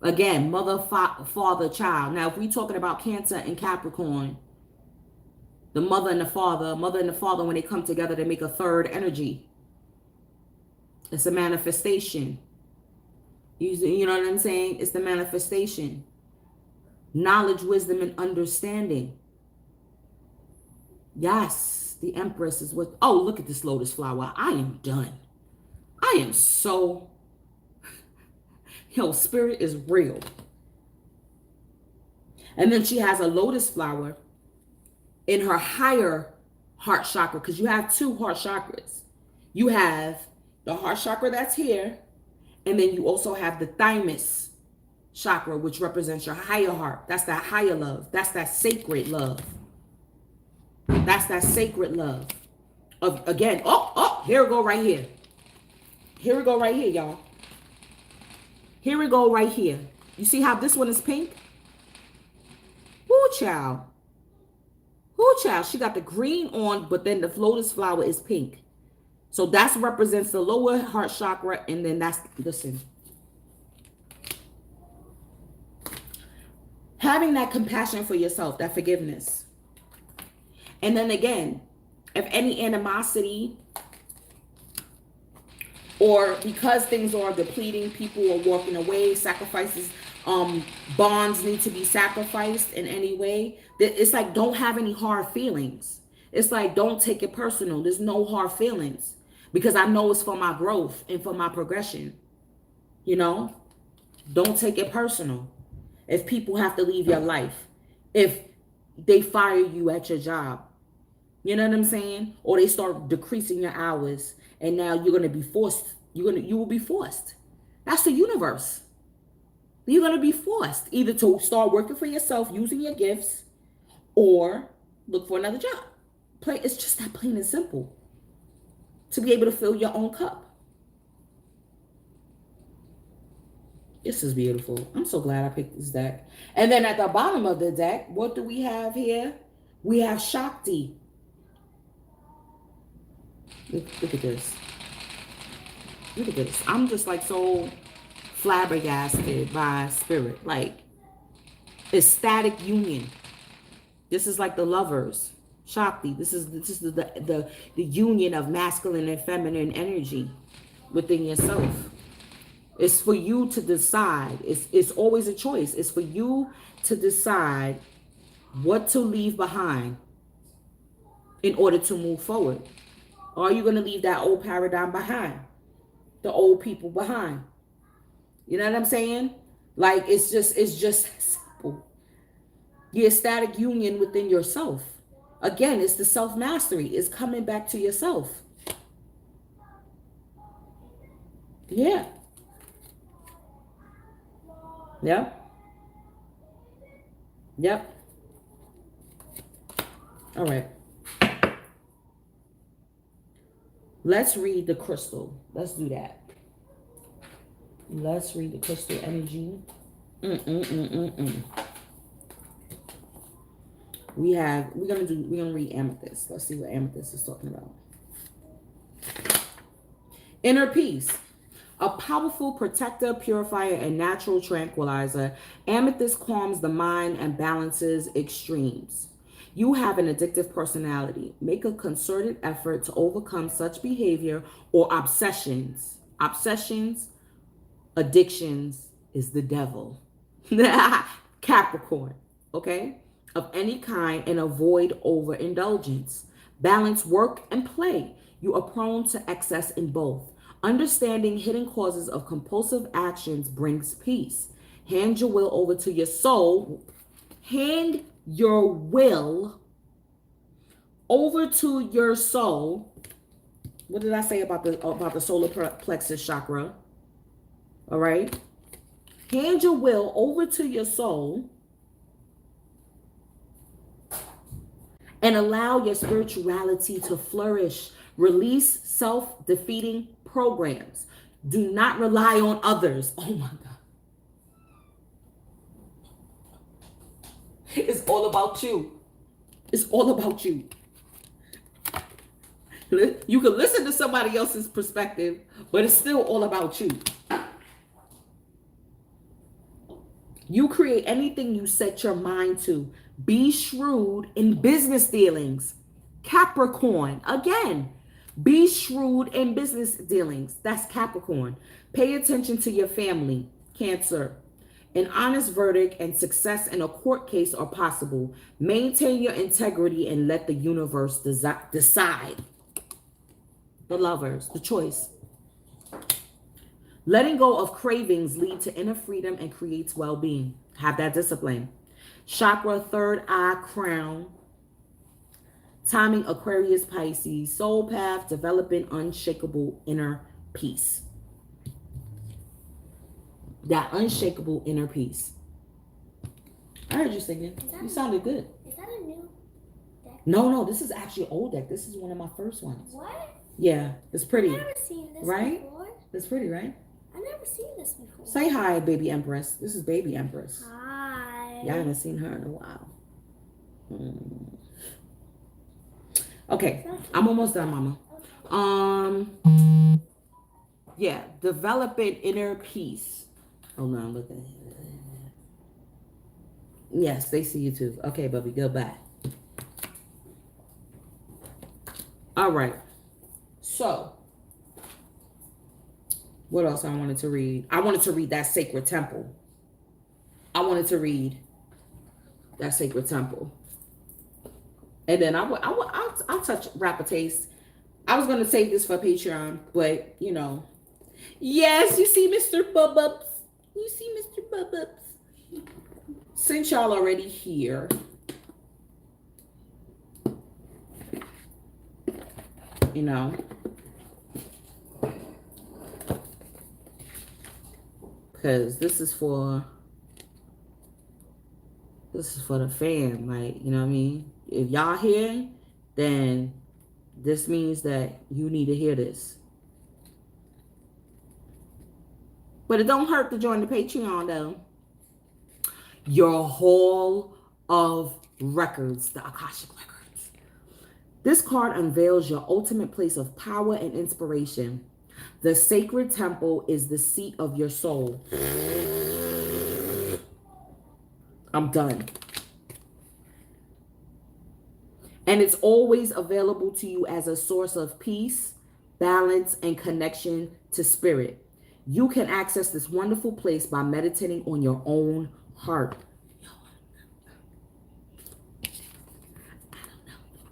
Again, mother, father, child. Now, if we're talking about Cancer and Capricorn, the mother and the father, when they come together, they make a third energy. It's a manifestation. You know what I'm saying? It's the manifestation. Knowledge, wisdom, and understanding. Yes, the Empress is what... Oh, look at this lotus flower. I am done. I am so... Yo, spirit is real. And then she has a lotus flower in her higher heart chakra, because you have 2 heart chakras. You have the heart chakra that's here, and then you also have the thymus chakra, which represents your higher heart. That's that higher love. That's that sacred love. That's that sacred love. Again, here we go right here. Here we go right here, y'all. Here we go right here. You see how this one is pink? Woo, child. Woo, child. She got the green on, but then the lotus flower is pink. So that represents the lower heart chakra, and then that's, listen. Having that compassion for yourself, that forgiveness. And then again, if any animosity, or because things are depleting, people are walking away, sacrifices, bonds need to be sacrificed in any way. It's like, don't have any hard feelings. It's like, don't take it personal. There's no hard feelings, because I know it's for my growth and for my progression. You know, don't take it personal. If people have to leave your life, if they fire you at your job, you know what I'm saying? Or they start decreasing your hours, and now you're going to be forced. You will be forced. That's the universe. You're going to be forced either to start working for yourself, using your gifts, or look for another job. It's just that plain and simple. To be able to fill your own cup. This is beautiful. I'm so glad I picked this deck. And then at the bottom of the deck, what do we have here? We have Shakti. Look at this. Look at this. I'm just like so flabbergasted by spirit. Like, ecstatic union. This is like the lovers. Shakti. This is the union of masculine and feminine energy within yourself. It's for you to decide. It's always a choice. It's for you to decide what to leave behind in order to move forward. Or are you going to leave that old paradigm behind? The old people behind? You know what I'm saying? Like, it's just simple. The ecstatic union within yourself. Again, it's the self-mastery. It's coming back to yourself. Yeah. Yep. Yep. All right. Let's read the crystal. Let's do that. Let's read the crystal energy. We're gonna read Amethyst. Let's see what Amethyst is talking about. Inner peace. A powerful protector, purifier, and natural tranquilizer, Amethyst calms the mind and balances extremes. You have an addictive personality. Make a concerted effort to overcome such behavior or obsessions. Obsessions, addictions is the devil. Capricorn, okay? Of any kind, and avoid overindulgence. Balance work and play. You are prone to excess in both. Understanding hidden causes of compulsive actions brings peace. Hand your will over to your soul. Hand your will over to your soul. What did I say about the solar plexus chakra? All right. Hand your will over to your soul and allow your spirituality to flourish. Release self-defeating programs. Do not rely on others. Oh my God. It's all about you. It's all about you. You can listen to somebody else's perspective, but it's still all about you. You create anything you set your mind to. Be shrewd in business dealings. Capricorn, again, be shrewd in business dealings. That's Capricorn. Pay attention to your family. Cancer. An honest verdict and success in a court case are possible. Maintain your integrity and let the universe decide. The Lovers, the choice. Letting go of cravings lead to inner freedom and creates well-being. Have that discipline. Chakra, third eye, crown. Timing, Aquarius, Pisces. Soul path, developing unshakable inner peace. That unshakable inner peace. I heard you singing. You sounded good. Is that a new deck? No, this is actually an old deck. This is one of my first ones. What? Yeah, it's pretty. I've never seen this right? before. It's pretty, right? I've never seen this before. Say hi, baby Empress. This is baby Empress. Hi. Y'all haven't seen her in a while. Okay, I'm almost done, mama. Yeah, developing inner peace. Hold on, look at it. Yes, they see you too. Okay, Bubby, goodbye. All right. So, what else I wanted to read? I wanted to read that sacred temple. And then I'll touch rapid taste. I was going to save this for Patreon, but you know. Yes, you see Mr. Bubbups. Since y'all already here, you know, because this is for the fam, like, you know what I mean? If y'all here, then this means that you need to hear this. But it don't hurt to join the Patreon, though. Your Hall of Records, the Akashic Records. This card unveils your ultimate place of power and inspiration. The sacred temple is the seat of your soul. I'm done. And it's always available to you as a source of peace, balance, and connection to spirit. You can access this wonderful place by meditating on your own heart.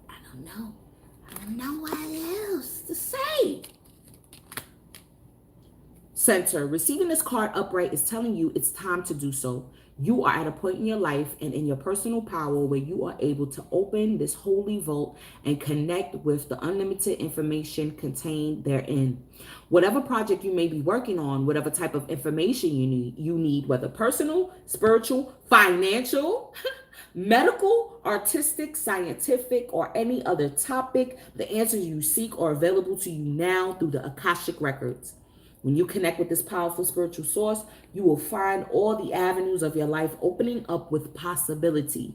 I don't know what else to say. Center. Receiving this card upright is telling you it's time to do so. You are at a point in your life and in your personal power where you are able to open this holy vault and connect with the unlimited information contained therein. Whatever project you may be working on, whatever type of information you need, whether personal, spiritual, financial, medical, artistic, scientific, or any other topic, the answers you seek are available to you now through the Akashic Records. When you connect with this powerful spiritual source, you will find all the avenues of your life opening up with possibility.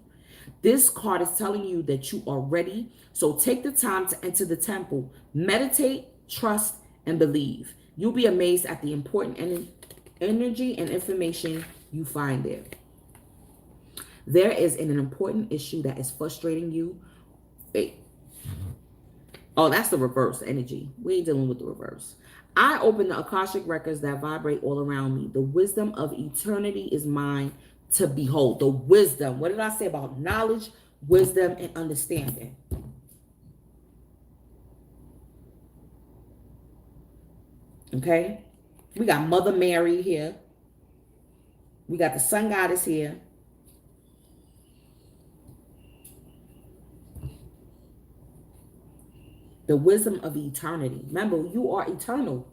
This card is telling you that you are ready. So take the time to enter the temple. Meditate, trust, and believe. You'll be amazed at the important energy and information you find there. There is an important issue that is frustrating you. Wait. Oh, that's the reverse energy. We ain't dealing with the reverse. I open the Akashic records that vibrate all around me. The wisdom of eternity is mine to behold. The wisdom. What did I say about knowledge, wisdom, and understanding? Okay. We got Mother Mary here. We got the sun goddess here. The wisdom of eternity. Remember, you are eternal.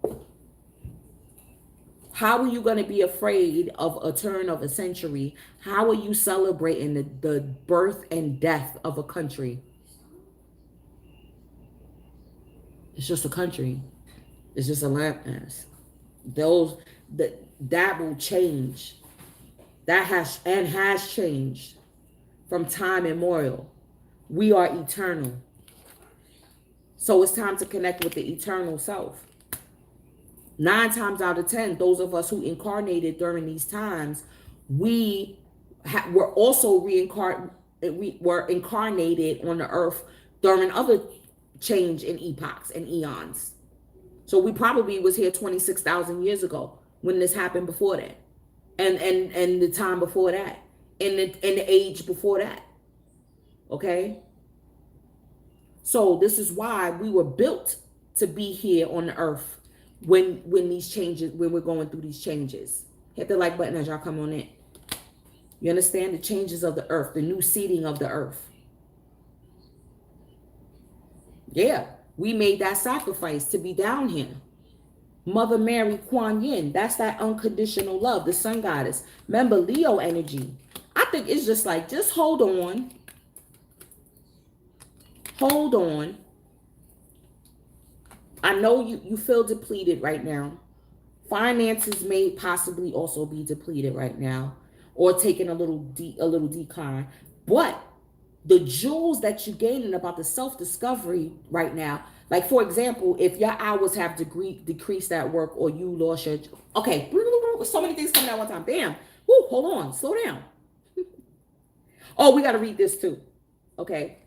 How are you going to be afraid of a turn of a century? How are you celebrating the birth and death of a country? It's just a country. It's just a landmass. That will change. That has changed from time immemorial. We are eternal. So it's time to connect with the eternal self. 9 times out of 10, those of us who incarnated during these times, were also were incarnated on the earth during other change in epochs and eons. So we probably was here 26,000 years ago when this happened before that. And the time before that. And the age before that. Okay? So this is why we were built to be here on the earth when these changes, when we're going through these changes. Hit the like button as y'all come on in. You understand the changes of the earth, the new seeding of the earth. Yeah, we made that sacrifice to be down here. Mother Mary Kuan Yin, that's that unconditional love, the sun goddess. Remember, Leo energy. I think it's just like, just hold on. Hold on. I know you feel depleted right now. Finances may possibly also be depleted right now, or taking a little decline. But the jewels that you're gaining about the self-discovery right now, like for example, if your hours have decreased at work, or you lost your, okay, so many things coming at one time. Bam. Woo, hold on, slow down. Oh, we got to read this too. Okay.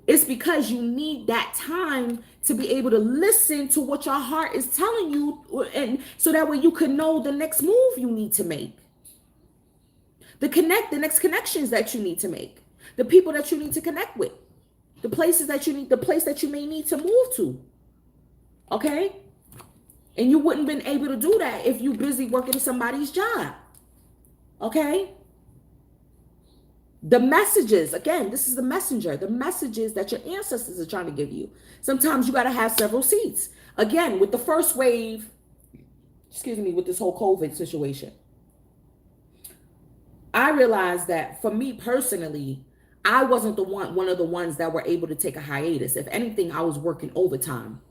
It's because you need that time to be able to listen to what your heart is telling you, and so that way you can know the next move you need to make. The next connections that you need to make. The people that you need to connect with. The place that you may need to move to. Okay? And you wouldn't been able to do that if you're busy working somebody's job. Okay? The messages, again, this is the messenger, the messages that your ancestors are trying to give you. Sometimes you got to have several seats. Again, with the first wave, with this whole COVID situation, I realized that for me personally, I wasn't one of the ones that were able to take a hiatus. If anything, I was working overtime.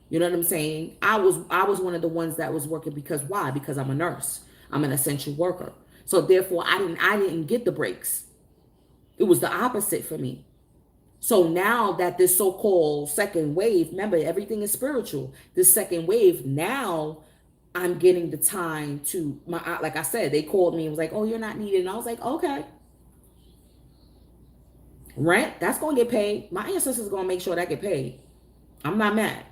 You know what I'm saying? I was one of the ones that was working because why? Because I'm a nurse. I'm an essential worker. So therefore, I didn't get the breaks. It was the opposite for me. So now that this so-called second wave, remember, everything is spiritual. This second wave, now I'm getting the time to, like I said, they called me and was like, oh, you're not needed. And I was like, okay. Rent, that's going to get paid. My ancestors are going to make sure that get paid. I'm not mad.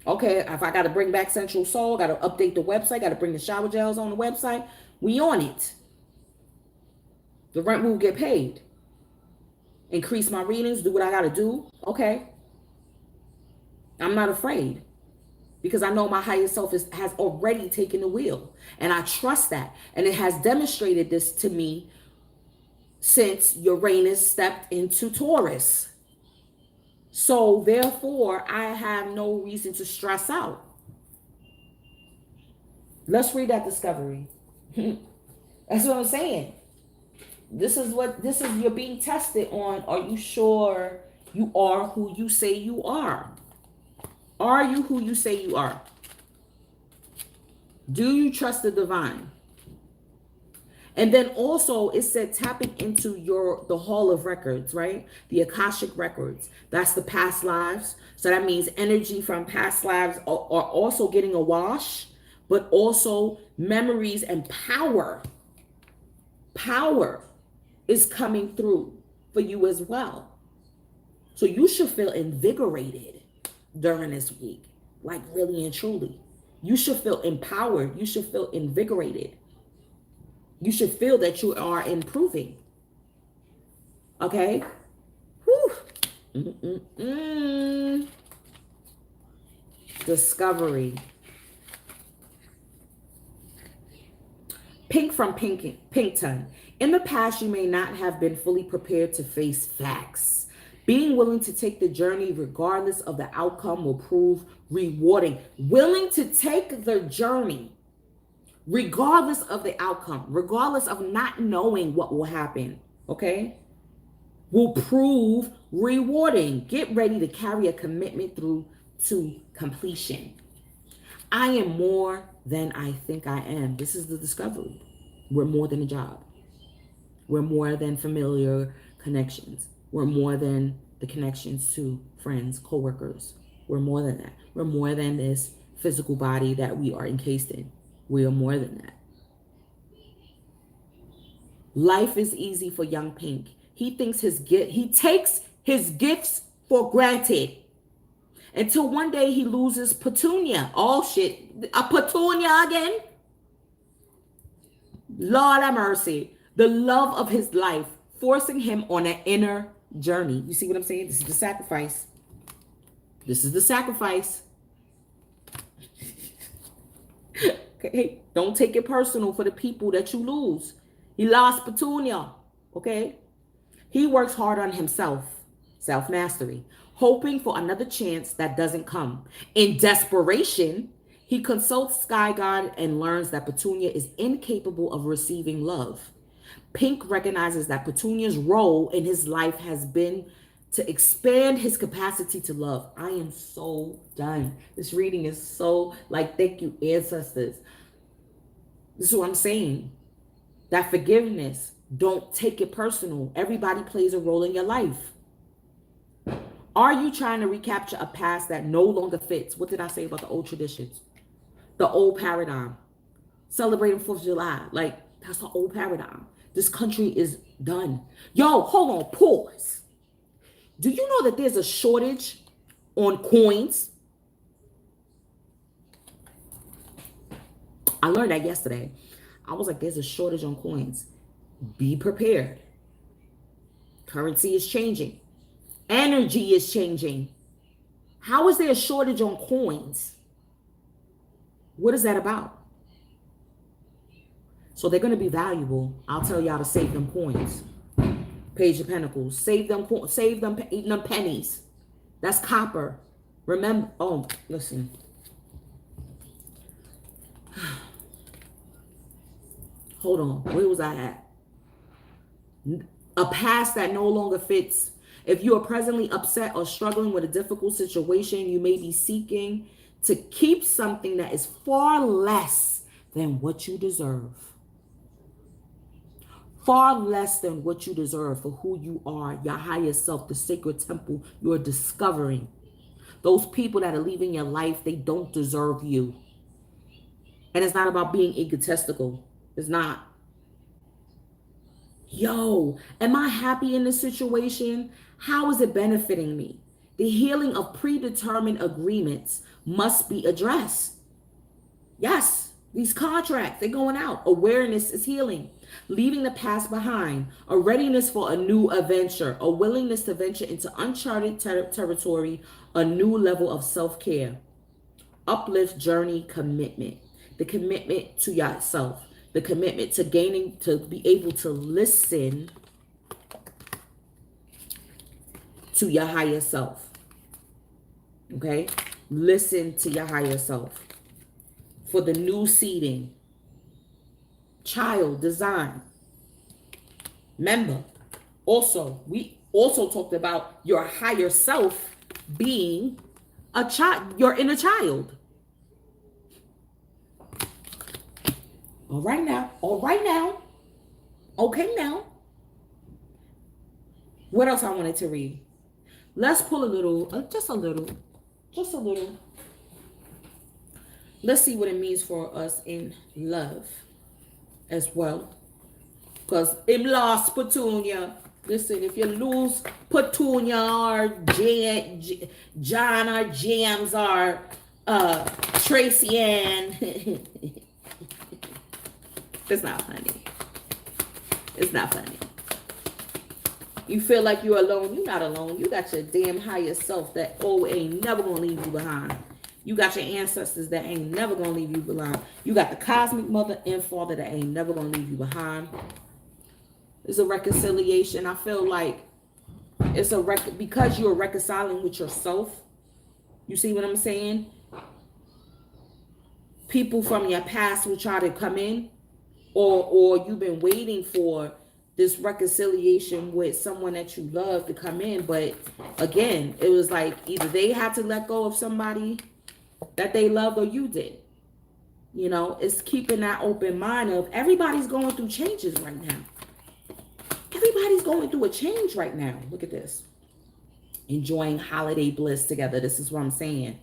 Okay, if I got to bring back Central Soul, got to update the website, got to bring the shower gels on the website, we on it. The rent will get paid. Increase my readings, do what I got to do. Okay. I'm not afraid because I know my higher self has already taken the wheel, and I trust that. And it has demonstrated this to me since Uranus stepped into Taurus. So therefore, I have no reason to stress out. Let's read that discovery. That's what I'm saying. This is you're being tested on. Are you sure you are who you say you are? Are you who you say you are? Do you trust the divine? And then also it said tapping into the hall of records, right? The Akashic records. That's the past lives. So that means energy from past lives are also getting a wash, but also memories and power. Power is coming through for you as well. So you should feel invigorated during this week, like really and truly. You should feel empowered. You should feel invigorated. You should feel that you are improving. Okay? Whew. Discovery. Pink from Pinkton. In the past, you may not have been fully prepared to face facts. Being willing to take the journey regardless of the outcome will prove rewarding. Willing to take the journey regardless of the outcome, regardless of not knowing what will happen, okay, will prove rewarding. Get ready to carry a commitment through to completion. I am more than I think I am. This is the discovery. We're more than a job. We're more than familiar connections. We're more than the connections to friends, coworkers. We're more than that. We're more than this physical body that we are encased in. We are more than that. Life is easy for young Pink. He takes his gifts for granted until one day he loses Petunia. Oh shit, a Petunia again? Lord have mercy. The love of his life, forcing him on an inner journey. You see what I'm saying? This is the sacrifice. This is the sacrifice. Okay, don't take it personal for the people that you lose. He lost Petunia. Okay, he works hard on himself, self-mastery, hoping for another chance that doesn't come. In desperation, he consults Sky God and learns that Petunia is incapable of receiving love. Pink recognizes that Petunia's role in his life has been to expand his capacity to love. I am so done. This reading is so thank you, ancestors. This is what I'm saying. That forgiveness, don't take it personal. Everybody plays a role in your life. Are you trying to recapture a past that no longer fits? What did I say about the old traditions? The old paradigm. Celebrating 4th of July. That's the old paradigm. This country is done. Yo, hold on, pause. Do you know that there's a shortage on coins? I learned that yesterday. I was like, there's a shortage on coins. Be prepared. Currency is changing. Energy is changing. How is there a shortage on coins? What is that about? So they're going to be valuable. I'll tell y'all to save them coins. Page of Pentacles. Save them pennies. That's copper. Remember, listen. Hold on. Where was I at? A past that no longer fits. If you are presently upset or struggling with a difficult situation, you may be seeking to keep something that is far less than what you deserve. Far less than what you deserve for who you are, your higher self, the sacred temple you're discovering. Those people that are leaving your life, they don't deserve you. And it's not about being egotistical. It's not. Yo, am I happy in this situation? How is it benefiting me? The healing of predetermined agreements must be addressed. Yes, these contracts, they're going out. Awareness is healing. Leaving the past behind. A readiness for a new adventure. A willingness to venture into uncharted territory. A new level of self-care. Uplift, journey, commitment. The commitment to yourself. The commitment to gaining, to be able to listen to your higher self. Okay? Listen to your higher self. For the new seeding. Child design. Remember, we also talked about your higher self being a child, your inner child. All right now. Okay now. What else I wanted to read? Let's pull a little, just a little. Let's see what it means for us in love as well. Because him lost Petunia. Listen, if you lose Petunia or John or James or Tracy Ann, it's not funny. It's not funny. You feel like you're alone. You're not alone. You got your damn higher self that ain't never gonna leave you behind. You got your ancestors that ain't never gonna leave you behind. You got the cosmic mother and father that ain't never gonna leave you behind. It's a reconciliation. I feel like it's a because you're reconciling with yourself. You see what I'm saying? People from your past will try to come in, or you've been waiting for this reconciliation with someone that you love to come in. But again, it was like either they had to let go of somebody that they loved or you did. You know, it's keeping that open mind of everybody's going through changes right now. Everybody's going through a change right now. Look at this. Enjoying holiday bliss together. This is what I'm saying.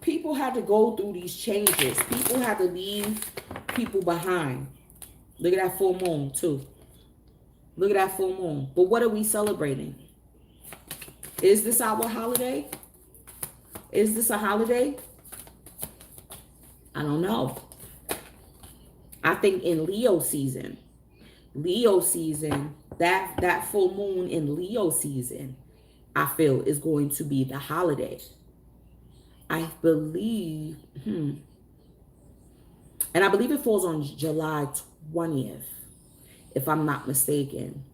People had to go through these changes. People had to leave people behind. Look at that full moon too. Look at that full moon. But what are we celebrating? Is this our holiday? Is this a holiday? I don't know. I think in Leo season, that full moon in Leo season, I feel is going to be the holiday. I believe, and I believe it falls on July 20th, if I'm not mistaken.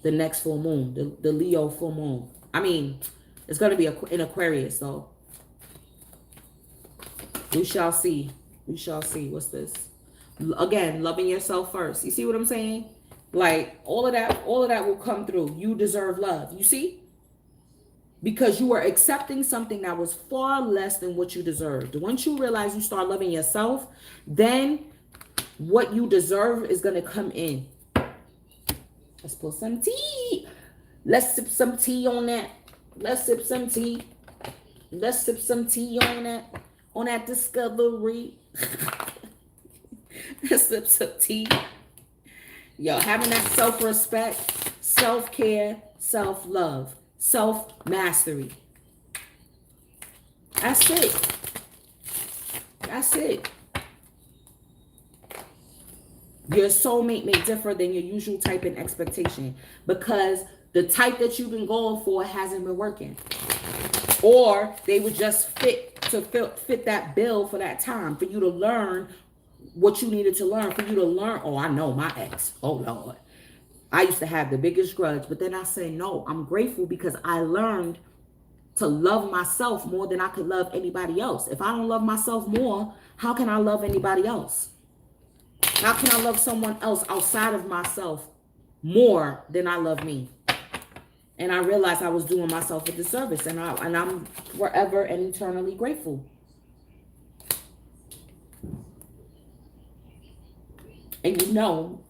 The next full moon, the Leo full moon. I mean, it's going to be in Aquarius, though. We shall see. We shall see. What's this? Again, loving yourself first. You see what I'm saying? Like, all of that will come through. You deserve love. You see? Because you are accepting something that was far less than what you deserved. Once you realize you start loving yourself, then what you deserve is going to come in. Let's pour some tea. Let's sip some tea on that. Let's sip some tea. Let's sip some tea on that discovery. Let's sip some tea. Yo, having that self-respect, self-care, self-love, self-mastery. That's it. That's it. Your soulmate may differ than your usual type and expectation because the type that you've been going for hasn't been working. Or they would just fit that bill for that time, for you to learn what you needed to learn, for you to learn. Oh, I know my ex. Oh, Lord. I used to have the biggest grudge, but then I say, no, I'm grateful because I learned to love myself more than I could love anybody else. If I don't love myself more, how can I love anybody else? How can I love someone else outside of myself more than I love me? And I realized I was doing myself a disservice, and I'm forever and eternally grateful. And you know,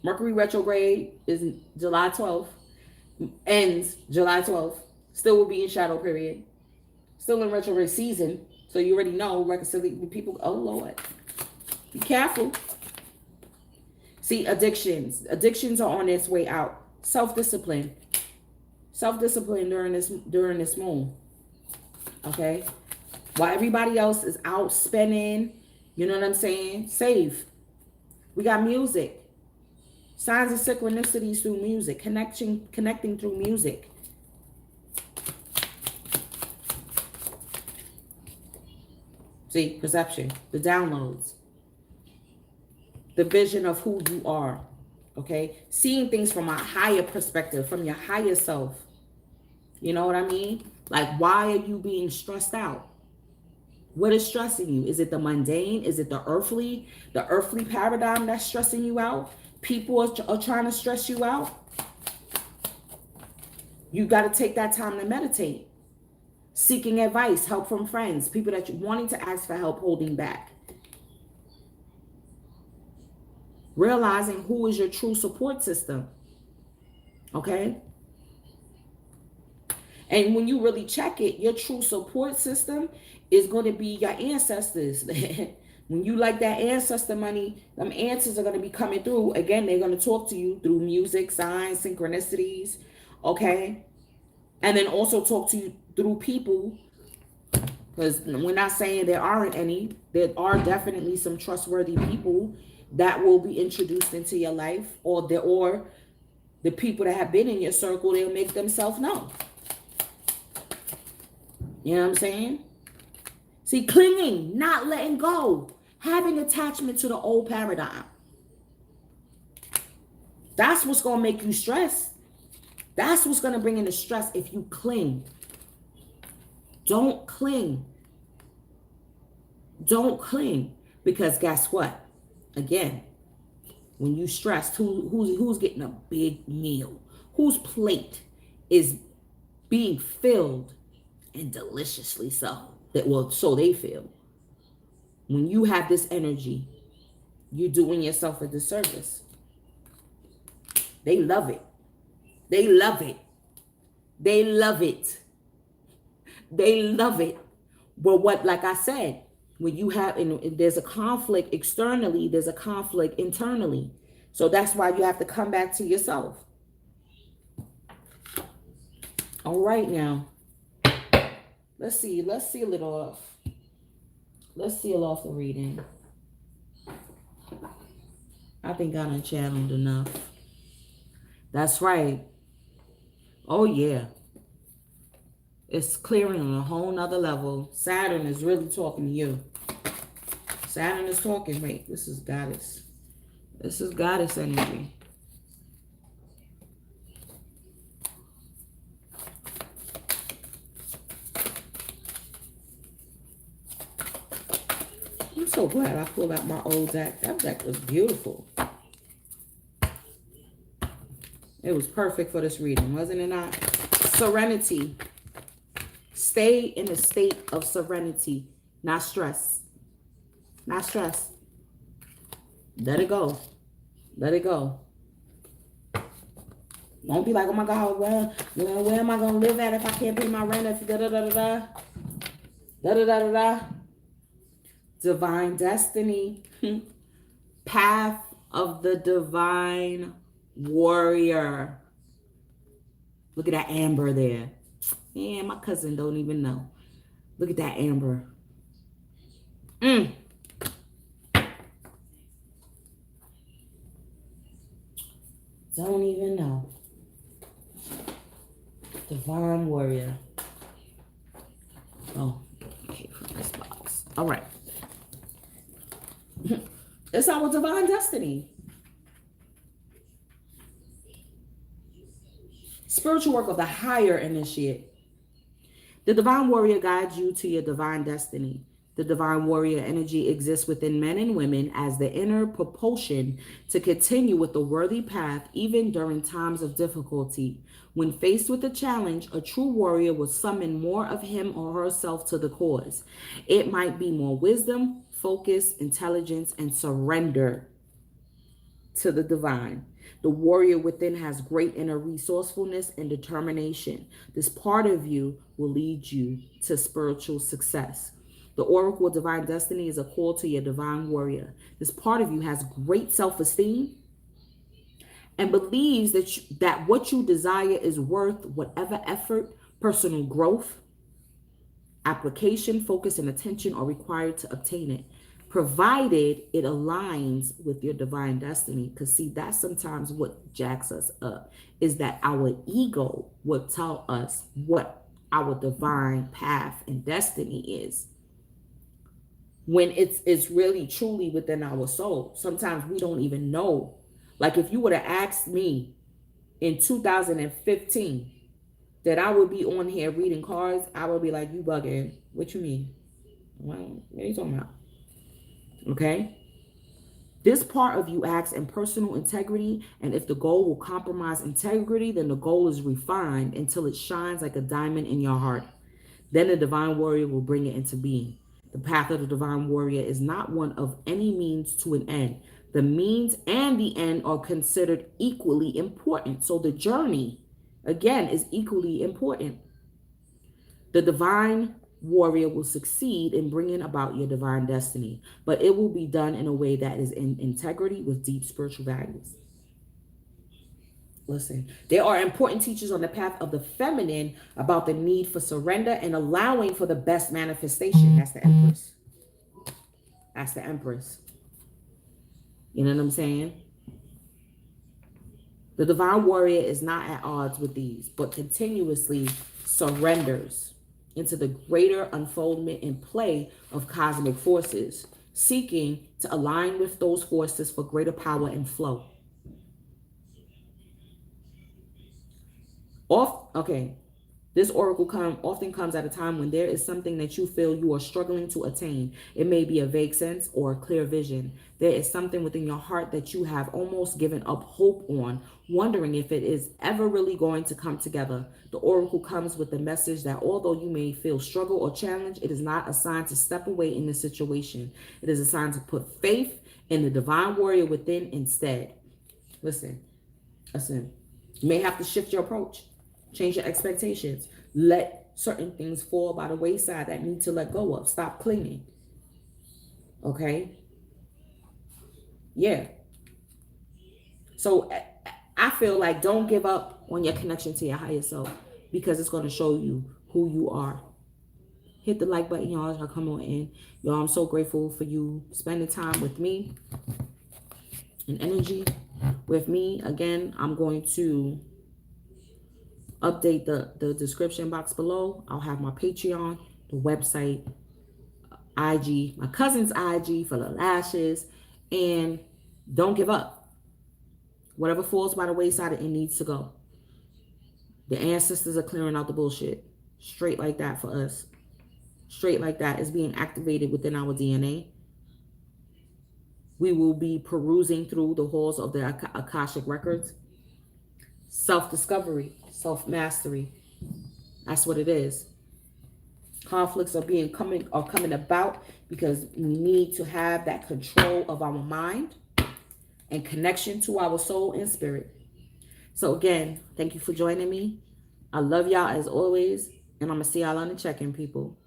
Mercury retrograde is July 12th, ends July 12th, still will be in shadow period, still in retrograde season. So you already know, reconciliation people, oh Lord, be careful. See, addictions are on its way out. Self-discipline during this moon. Okay, while everybody else is out spending, you know what I'm saying? Save. We got music. Signs of synchronicities through music. Connecting through music. See, perception, the downloads, the vision of who you are. Okay, seeing things from a higher perspective, from your higher self. You know what I mean? Like, why are you being stressed out? What is stressing you? Is it the mundane? Is it the earthly paradigm that's stressing you out? People are trying to stress you out. You got to take that time to meditate. Seeking advice, help from friends, people that you're wanting to ask for help, holding back. Realizing who is your true support system. Okay? And when you really check it, your true support system is going to be your ancestors. When you like that ancestor money, them answers are going to be coming through. Again, they're going to talk to you through music, signs, synchronicities. Okay? And then also talk to you through people. Because we're not saying there aren't any. There are definitely some trustworthy people that will be introduced into your life, or The people that have been in your circle, they'll make themselves known. You know what I'm saying? See, clinging, not letting go, having attachment to the old paradigm. That's what's going to make you stress. That's what's going to bring in the stress if you cling. Don't cling. Don't cling. Because guess what? Again, when you stressed, who's getting a big meal? Whose plate is being filled, and deliciously so? Well, so they feel. When you have this energy, you're doing yourself a disservice. They love it. They love it. They love it. They love it. But what, like I said, when you have, and there's a conflict externally, there's a conflict internally. So that's why you have to come back to yourself. All right, now. Let's seal it off. Let's seal off the reading. I think I done channeled enough. That's right. Oh, yeah. It's clearing on a whole nother level. Saturn is really talking to you. Saturn is talking. Wait, this is goddess. This is goddess energy. I'm so glad I pulled out my old deck. That deck was beautiful. It was perfect for this reading, wasn't it not? Serenity. Stay in a state of serenity, not stress. Not stress. Let it go. Let it go. Don't be like, oh my God, well, where am I going to live at if I can't pay my rent? If da-da-da-da-da. Da-da-da-da-da. Divine destiny. Path of the divine warrior. Look at that amber there. Yeah, my cousin don't even know. Look at that amber. Don't even know. Divine warrior. Oh, okay, from this box. All right. It's our divine destiny. Spiritual work of the higher initiate. The divine warrior guides you to your divine destiny. The divine warrior energy exists within men and women as the inner propulsion to continue with the worthy path even during times of difficulty. When faced with a challenge, a true warrior will summon more of him or herself to the cause. It might be more wisdom, focus, intelligence, and surrender to the divine. The warrior within has great inner resourcefulness and determination. This part of you will lead you to spiritual success. The oracle of divine destiny is a call to your divine warrior. This part of you has great self-esteem and believes that what you desire is worth whatever effort, personal growth, application, focus, and attention are required to obtain it, provided it aligns with your divine destiny. Because see, that's sometimes what jacks us up, is that our ego will tell us what our divine path and destiny is, when it's really truly within our soul. Sometimes we don't even know. Like if you would have asked me in 2015 that I would be on here reading cards, I would be like, you bugging. What you mean? Well, what are you talking about? Okay? This part of you acts in personal integrity, and if the goal will compromise integrity, then the goal is refined until it shines like a diamond in your heart. Then the divine warrior will bring it into being. The path of the divine warrior is not one of any means to an end. The means and the end are considered equally important. So the journey, again, is equally important. The divine warrior will succeed in bringing about your divine destiny, but it will be done in a way that is in integrity with deep spiritual values. Listen, there are important teachers on the path of the feminine about the need for surrender and allowing for the best manifestation. That's the Empress. That's the Empress. You know what I'm saying? The divine warrior is not at odds with these, but continuously surrenders into the greater unfoldment and play of cosmic forces, seeking to align with those forces for greater power and flow. Okay, this oracle often comes at a time when there is something that you feel you are struggling to attain. It may be a vague sense or a clear vision. There is something within your heart that you have almost given up hope on, wondering if it is ever really going to come together. The oracle comes with the message that although you may feel struggle or challenge, it is not a sign to step away in the situation. It is a sign to put faith in the divine warrior within instead. Listen. You may have to shift your approach, change your expectations, let certain things fall by the wayside that need to let go of. Stop clinging. Okay? Yeah. So I feel like don't give up on your connection to your higher self because it's going to show you who you are. Hit the like button, y'all, as I come on in. Y'all, I'm so grateful for you spending time with me and energy with me. Again, I'm going to update the description box below. I'll have my Patreon, the website, IG, my cousin's IG for the lashes, and don't give up. Whatever falls by the wayside, it needs to go. The ancestors are clearing out the bullshit. Straight like that for us. Straight like that is being activated within our DNA. We will be perusing through the halls of the Akashic records. Self-discovery, self-mastery. That's what it is. Conflicts are coming about because we need to have that control of our mind and connection to our soul and spirit. So again, thank you for joining me. I love y'all as always, and I'm gonna see y'all on the check-in, people.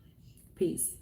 Peace.